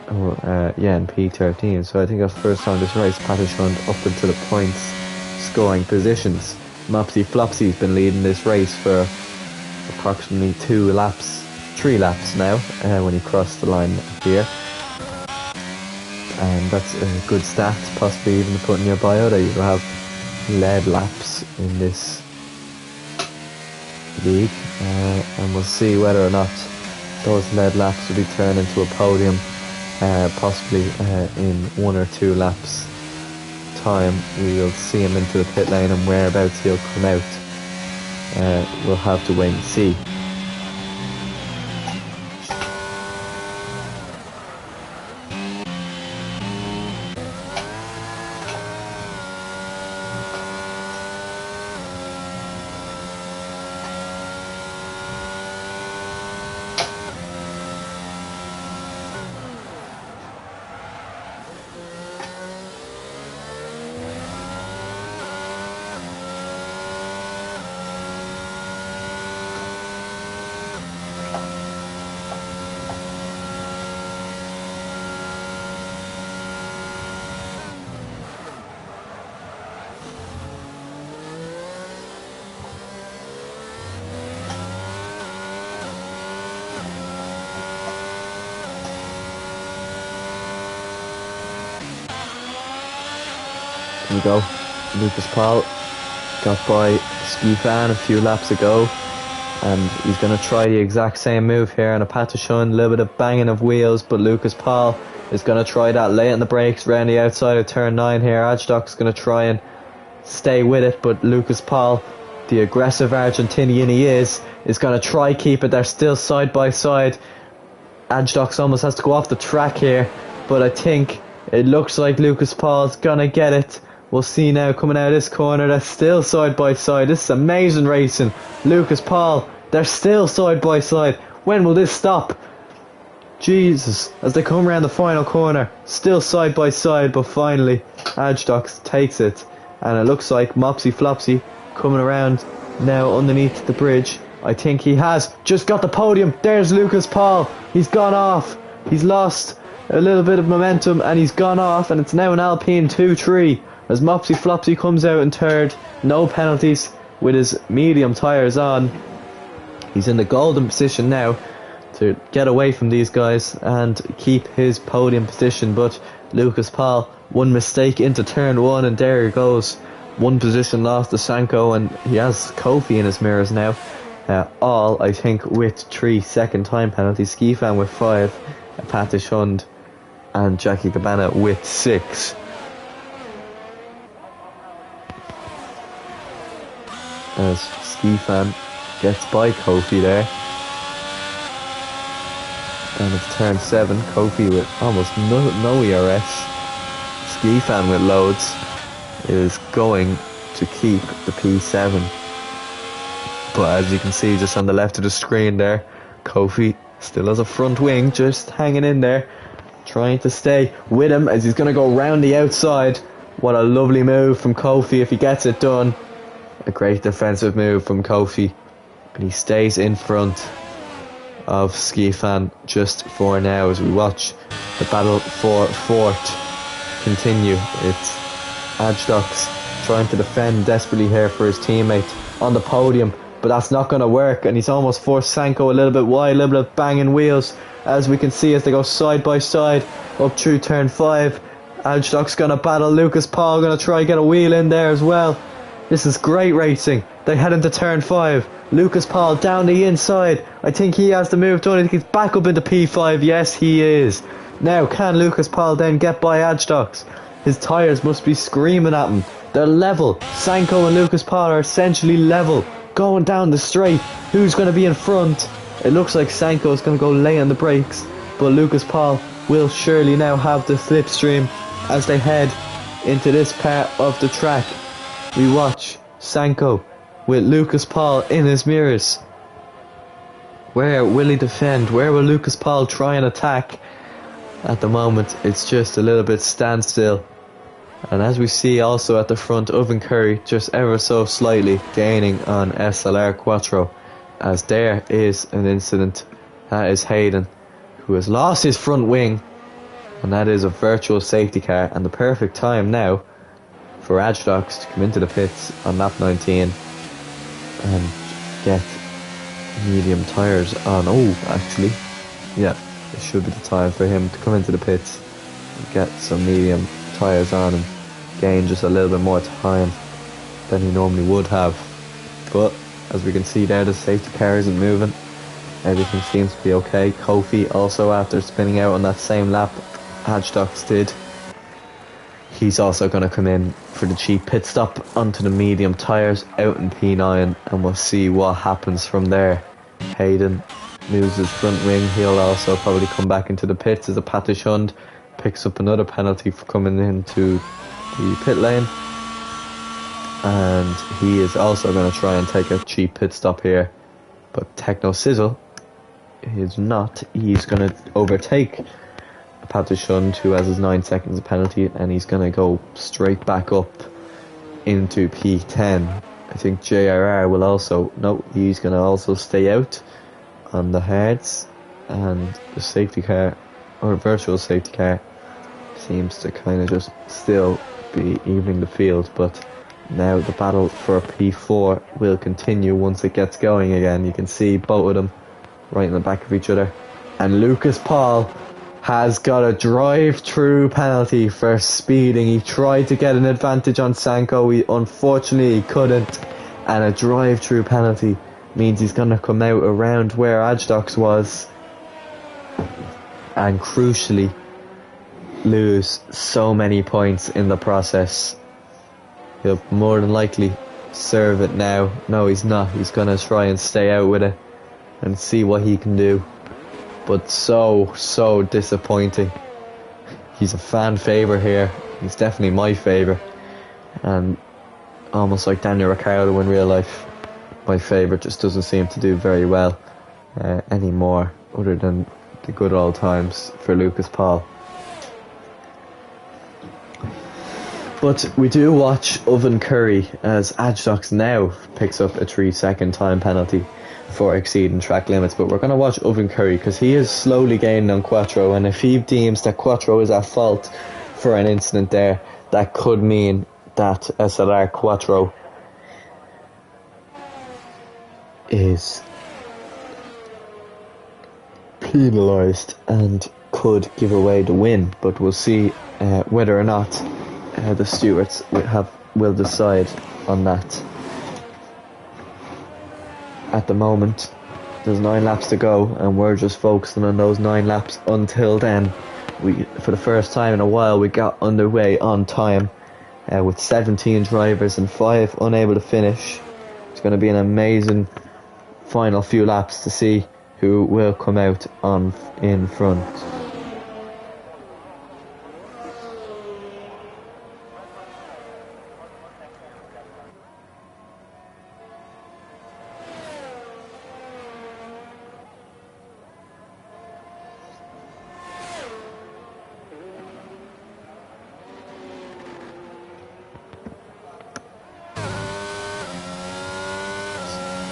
in P13, so I think that's the first time this race Patish Hund up into the points scoring positions. Mopsy Flopsy's been leading this race for approximately 3 laps now when he crossed the line here. And that's a good stat, possibly even to put in your bio that you have led laps in this league. And we'll see whether or not those led laps will be turned into a podium, possibly in 1 or 2 laps time. We will see him into the pit lane, and whereabouts he'll come out, we'll have to wait and see. Here we go. Lucas Paul got by Ski Fan a few laps ago, and he's going to try the exact same move here on a pat to shun. A little bit of banging of wheels, but Lucas Paul is going to try that late in the brakes round the outside of turn 9 here. Ajdok's going to try and stay with it, but Lucas Paul, the aggressive Argentinian he is going to try keep it. They're still side by side. Ajdok's almost has to go off the track here, but I think it looks like Lucas Paul's going to get it. We'll see now coming out of this corner. They're still side by side. This is amazing racing. Lucas Paul, they're still side by side. When will this stop? Jesus, as they come around the final corner, still side by side, but finally Ajdok takes it, and it looks like Mopsy Flopsy coming around now underneath the bridge. I think he has just got the podium. There's Lucas Paul. He's gone off. He's lost a little bit of momentum and he's gone off, and it's now an Alpine 2-3 as Mopsy Flopsy comes out in third. No penalties with his medium tyres on. He's in the golden position now to get away from these guys and keep his podium position, but Lucas Paul, one mistake into turn 1 and there he goes. One position lost to Sanko, and he has Kofi in his mirrors now. All, I think, with 3 second time penalties. Ski Fan with 5, Patish Hund and Jackie Cabana with 6. As Ski Fan gets by Kofi there. And it's turn 7. Kofi with almost no ERS. Ski Fan with loads is going to keep the P7. But as you can see just on the left of the screen there, Kofi still has a front wing just hanging in there, trying to stay with him as he's going to go round the outside. What a lovely move from Kofi if he gets it done. A great defensive move from Kofi, and he stays in front of Ski Fan just for now as we watch the battle for fourth continue. It's Ajdok's trying to defend desperately here for his teammate on the podium, but that's not going to work, and he's almost forced Sanko a little bit wide. A little bit of banging wheels as we can see as they go side by side up through turn 5. Ajdok's going to battle Lucas Paul, going to try and get a wheel in there as well. This is great racing. They head into turn 5. Lucas Paul down the inside. I think he has the move done. I think he's back up into P5. Yes, he is. Now, can Lucas Paul then get by Ajdok's? His tyres must be screaming at him. They're level. Sanko and Lucas Paul are essentially level. Going down the straight. Who's going to be in front? It looks like Sanko is going to go lay on the brakes, but Lucas Paul will surely now have the slipstream as they head into this part of the track. We watch Sanko with Lucas Paul in his mirrors. Where will he defend? Where will Lucas Paul try and attack? At the moment, it's just a little bit standstill. And as we see also at the front, Oven Curry just ever so slightly gaining on SLR Quattro, as there is an incident. That is Hayden, who has lost his front wing, and that is a virtual safety car, and the perfect time now for Ajax to come into the pits on lap 19 and get medium tyres on. Oh, actually, yeah, it should be the time for him to come into the pits and get some medium tyres on and gain just a little bit more time than he normally would have. But as we can see there, the safety car isn't moving. Everything seems to be okay. Kofi also, after spinning out on that same lap Ajax did, he's also going to come in for the cheap pit stop onto the medium tyres out in P9, and we'll see what happens from there. Hayden moves his front wing. He'll also probably come back into the pits as a Patish Hund picks up another penalty for coming into the pit lane, and he is also going to try and take a cheap pit stop here, but Techno Sizzle is not. He's going to overtake Patish Hund, who has his 9 seconds of penalty, and he's going to go straight back up into P10. I think JRR will also, no, he's going to also stay out on the hards, and the safety car, or virtual safety car, seems to kind of just still be evening the field. But now the battle for P4 will continue once it gets going again. You can see both of them right in the back of each other, and Lucas Paul has got a drive-through penalty for speeding. He tried to get an advantage on Sanko, unfortunately he couldn't, and a drive-through penalty means he's going to come out around where Ajax was and crucially lose so many points in the process. He'll more than likely serve it now. No, he's not. He's going to try and stay out with it and see what he can do. But so disappointing. He's a fan favourite here. He's definitely my favourite, and almost like Daniel Ricciardo in real life, my favourite just doesn't seem to do very well anymore, other than the good old times for Lucas Paul. But we do watch Oven Curry as Ajax now picks up a 3-second time penalty for exceeding track limits. But we're going to watch Oven Curry because he is slowly gaining on Quattro, and if he deems that Quattro is at fault for an incident there, that could mean that SLR Quattro is penalised and could give away the win. But we'll see whether or not the stewards will decide on that. At the moment, there's 9 laps to go, and we're just focusing on those 9 laps until then. For the first time in a while, we got underway on time with 17 drivers and 5 unable to finish. It's going to be an amazing final few laps to see who will come out in front.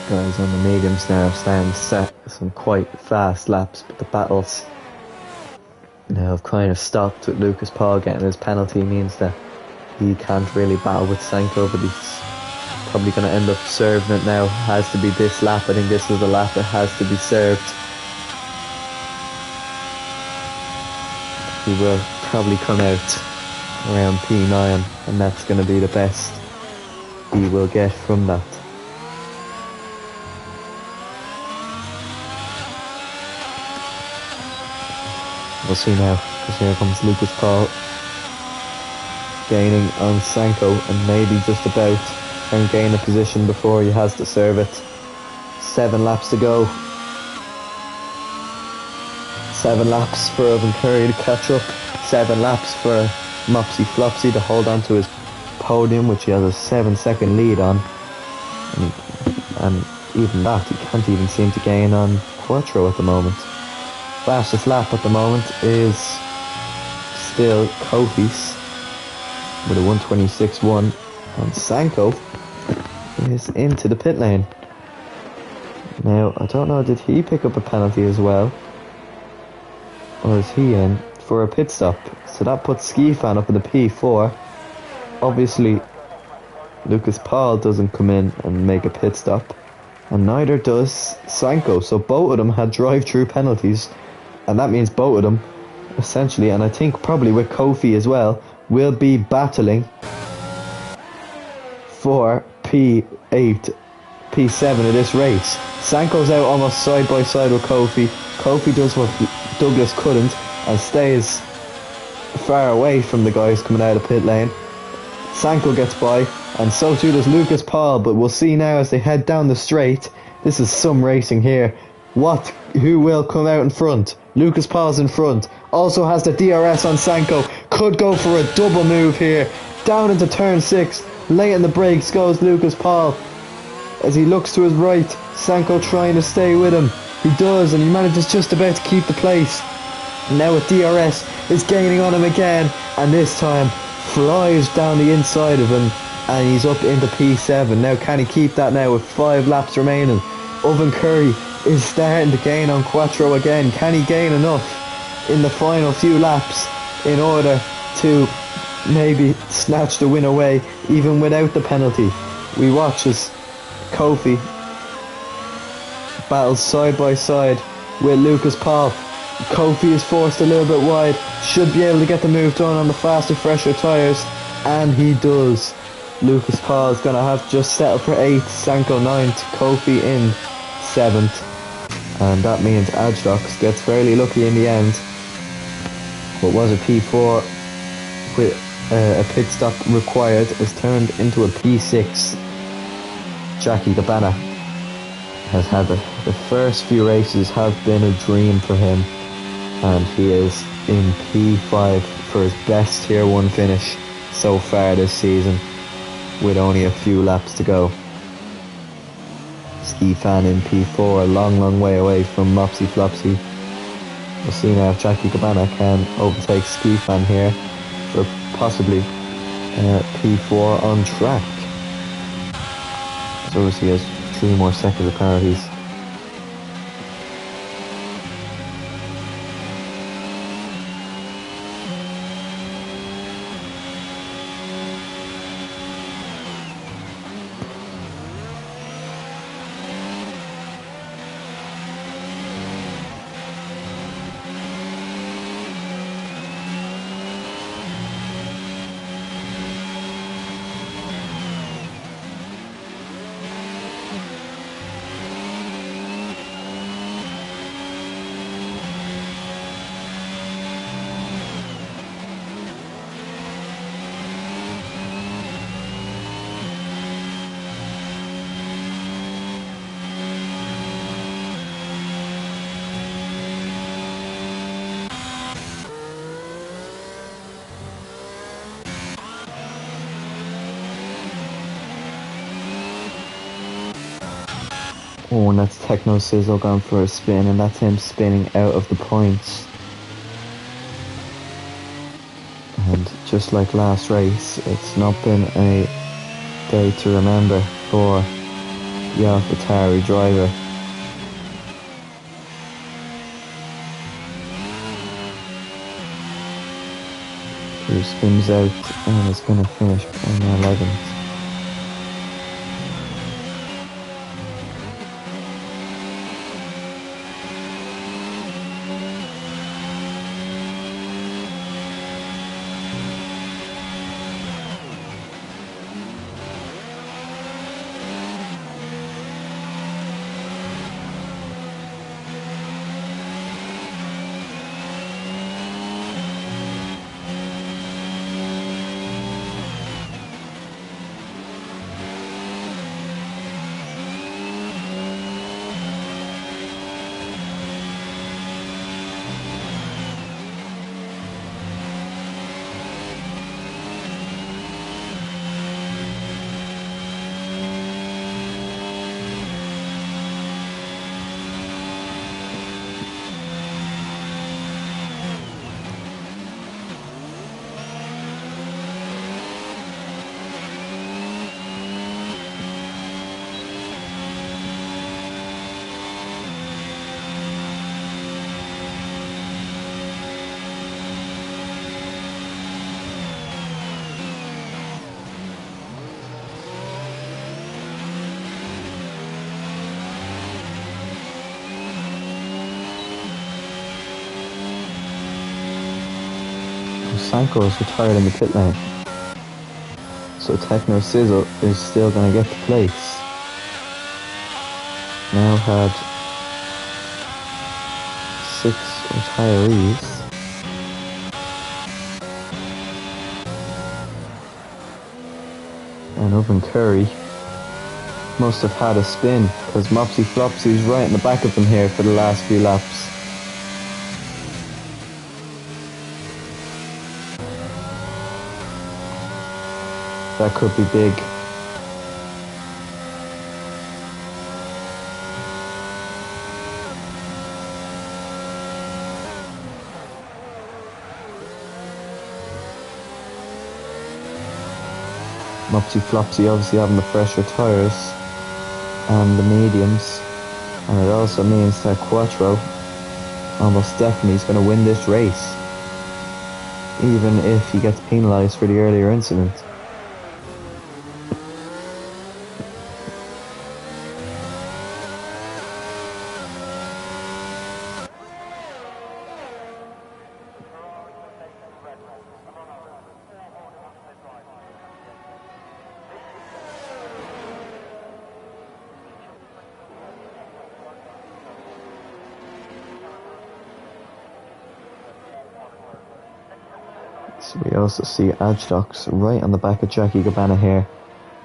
Guys on the mediums now stand set some quite fast laps, but the battles now have kind of stopped with Lucas Paul getting his penalty. Means that he can't really battle with Sanko, but he's probably going to end up serving it now. Has to be this lap. I think this is the lap that has to be served. He will probably come out around P9, and that's going to be the best he will get from that. We'll see now, because here comes Lucas Paul gaining on Sanko, and maybe just about can gain a position before he has to serve it. 7 laps to go. 7 laps for Oven Curry to catch up. 7 laps for Mopsy Flopsy to hold on to his podium, which he has a 7-second lead on. And even that, he can't even seem to gain on Quattro at the moment. Fastest lap at the moment is still Kofi's with a 1:26.1, and Sanko is into the pit lane. Now, I don't know, did he pick up a penalty as well? Or is he in for a pit stop? So that puts Ski Fan up in the P4, obviously Lucas Paul doesn't come in and make a pit stop, and neither does Sanko. So both of them had drive-through penalties, and that means both of them, essentially, and I think probably with Kofi as well, will be battling for P8, P7 of this race. Sanko's out almost side by side with Kofi. Kofi does what Douglas couldn't and stays far away from the guys coming out of pit lane. Sanko gets by, and so too does Lucas Paul, but we'll see now as they head down the straight. This is some racing here. Who will come out in front? Lucas Paul's in front. Also has the DRS on Sanko. Could go for a double move here. Down into turn 6. Late in the brakes goes Lucas Paul. As he looks to his right, Sanko trying to stay with him. He does, and he manages just about to keep the place. Now with DRS is gaining on him again, and this time flies down the inside of him, and he's up into P7. Now can he keep that now with 5 laps remaining? Oven Curry is starting to gain on Quattro again. Can he gain enough in the final few laps in order to maybe snatch the win away even without the penalty? We watch as Kofi battles side by side with Lucas Paul. Kofi is forced a little bit wide, should be able to get the move done on the faster, fresher tyres, and he does. Lucas Paul is going to have just settled for 8th, Sanko 9th, Kofi in 7th, and that means Adjox gets fairly lucky in the end. What was a P4 with a pit stop required is turned into a P6. Jackie Cabana has had the first few races have been a dream for him, and he is in P5 for his best Tier 1 finish so far this season with only a few laps to go. Ski Fan in P4, a long way away from Mopsy Flopsy. We'll see now if Jackie Cabana can overtake Ski Fan here for possibly P4 on track. So obviously he has 3 more seconds of penalties. Oh, and that's Techno Sizzle gone for a spin, and that's him spinning out of the points. And just like last race, it's not been a day to remember for the AlphaTauri driver. Who spins out and is going to finish on 11th. Sanko is retired in the pit lane. So Techno Sizzle is still going to get the place. Now had 6 retirees. And Oven Curry must have had a spin, because Mopsy Flopsy's right in the back of them here for the last few laps. That could be big. Mopsy Flopsy obviously having the fresher tyres and the mediums, and it also means that Quattro almost definitely is going to win this race, even if he gets penalised for the earlier incident. So we also see Adgedox right on the back of Jackie Gabbana here,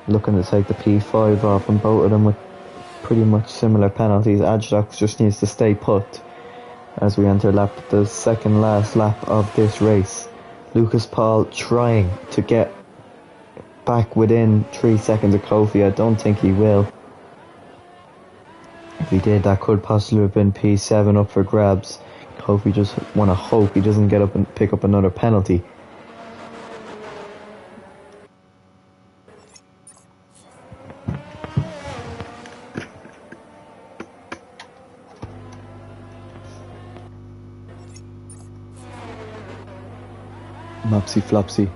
looking to take the P5 off, and both of them with pretty much similar penalties. Adgedox just needs to stay put as we enter the second last lap of this race. Lucas Paul trying to get back within 3 seconds of Kofi. I don't think he will. If he did, that could possibly have been P7 up for grabs. Kofi just want to hope he doesn't get up and pick up another penalty. Mopsy Flopsy,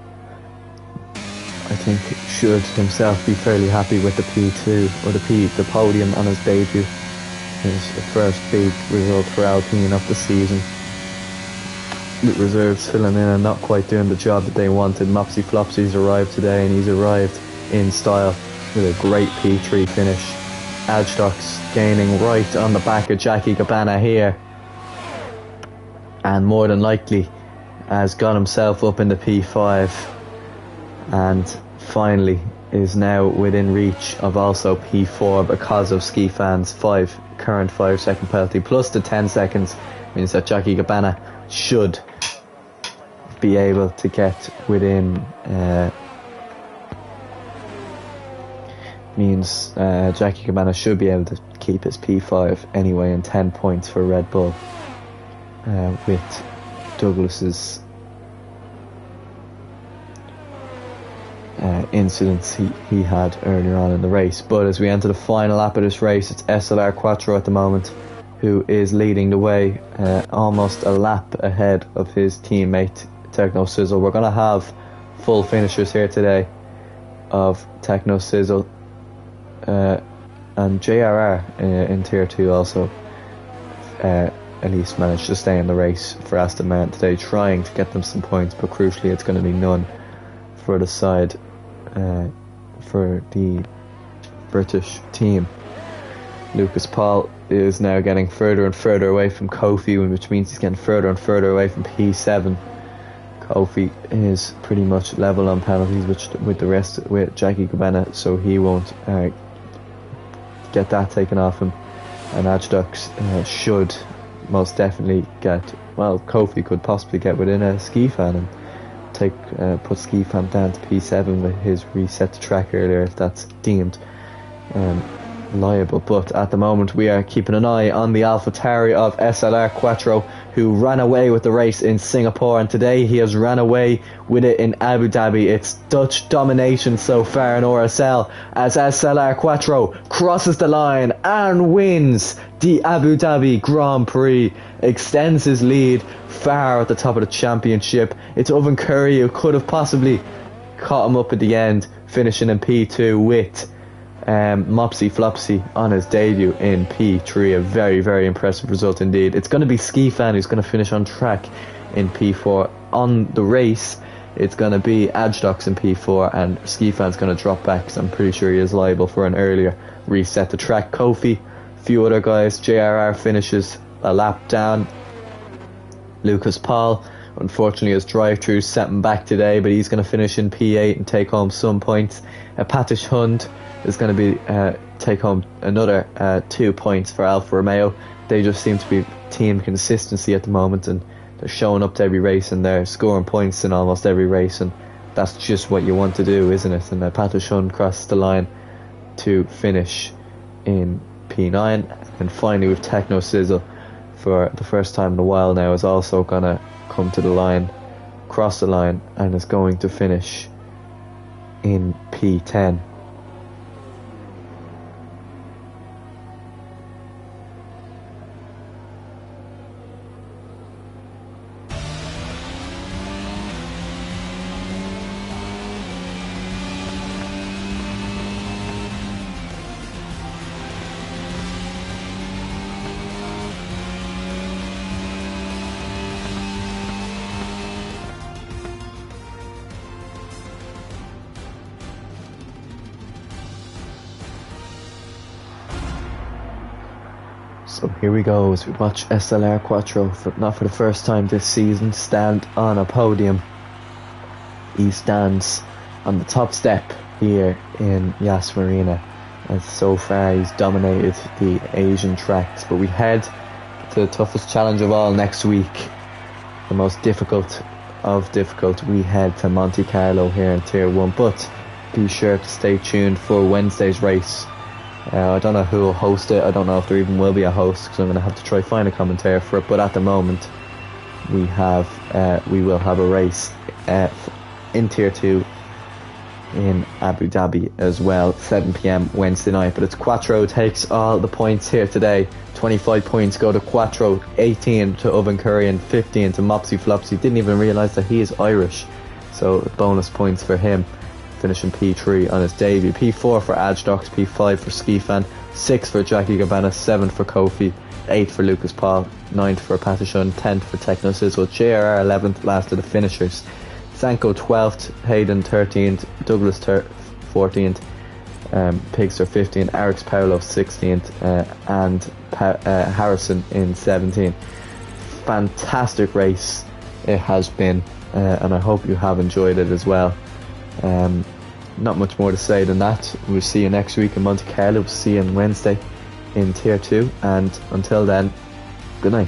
I think, should himself be fairly happy with the P2 or the podium on his debut. His first big result for Alpine of the season. With reserves filling in and not quite doing the job that they wanted. Mopsy Flopsy's arrived today, and he's arrived in style with a great P3 finish. Adgedox gaining right on the back of Jackie Gabbana here, and more than likely has got himself up in the P5, and finally is now within reach of also P4 because of Ski Fan's current 5 second penalty, plus the 10 seconds means that Jackie Gabbana should be able to get within Jackie Gabbana should be able to keep his P5 anyway, and 10 points for Red Bull with Douglas's incidents he had earlier on in the race. But as we enter the final lap of this race, it's SLR Quattro at the moment who is leading the way, almost a lap ahead of his teammate Techno Sizzle. We're going to have full finishers here today of Techno Sizzle and JRR in Tier 2 also. At least managed to stay in the race for Aston Martin today, trying to get them some points, but crucially it's going to be none for the side, for the British team. Lucas Paul is now getting further and further away from Kofi, which means he's getting further and further away from P7. Kofi is pretty much level on penalties with Jackie Gabbana, so he won't get that taken off him, and Adgedox should most definitely Kofi could possibly get within a Ski Fan and put Ski Fan down to P7 with his reset to track earlier, if that's deemed liable. But at the moment we are keeping an eye on the AlphaTauri of SLR Quattro, who ran away with the race in Singapore, and today he has ran away with it in Abu Dhabi. It's Dutch domination so far in RSL as SLR Quattro crosses the line and wins the Abu Dhabi Grand Prix, extends his lead far at the top of the championship. It's Oven Curry who could have possibly caught him up at the end, finishing in P2 with Mopsy Flopsy on his debut in P3. A very, very impressive result indeed. It's going to be Ski Fan who's going to finish on track in P4. on the race, it's going to be Adjdox in P4, and Skifan's going to drop back because I'm pretty sure he is liable for an earlier reset the track. Kofi, a few other guys. JRR finishes a lap down. Lucas Paul, unfortunately, his drive-through set him back today, but he's going to finish in P8 and take home some points. Patish Hund is going to be take home another 2 points for Alfa Romeo. They just seem to be team consistency at the moment, and they're showing up to every race and they're scoring points in almost every race, and that's just what you want to do, isn't it? And Patish Hund crosses the line to finish in P9. And finally, with Techno Sizzle, for the first time in a while now, is also going to come to the line, cross the line, and is going to finish in P10. So here we go as we watch SLR Quattro, not for the first time this season, stand on a podium. He stands on the top step here in Yas Marina, and so far he's dominated the Asian tracks. But we head to the toughest challenge of all next week, the most difficult of difficult. We head to Monte Carlo here in Tier 1, but be sure to stay tuned for Wednesday's race. I don't know who will host it. I don't know if there even will be a host, because I'm going to have to try find a commentator for it. But at the moment, we will have a race in Tier 2 in Abu Dhabi as well, 7 p.m. Wednesday night. But it's Quattro takes all the points here today. 25 points go to Quattro, 18 to Oven Curry, and 15 to Mopsy Flopsy. Didn't even realise that he is Irish, so bonus points for him. Finishing P3 on his debut. P4 for Adjdox, P5 for Skifan, 6 for Jackie Gabbana, 7 for Kofi, 8 for Lucas Paul, 9 for Patish Hund, 10 for Techno Sizzle. JRR 11th, last of the finishers. Sanko 12th, Hayden 13th, Douglas 14th, Pigster 15th, Arix Paolo 16th, and Harrison in 17th. Fantastic race it has been, and I hope you have enjoyed it as well. Not much more to say than that. We'll see you next week in Monte Carlo. We'll see you on Wednesday in Tier 2, and until then, good night.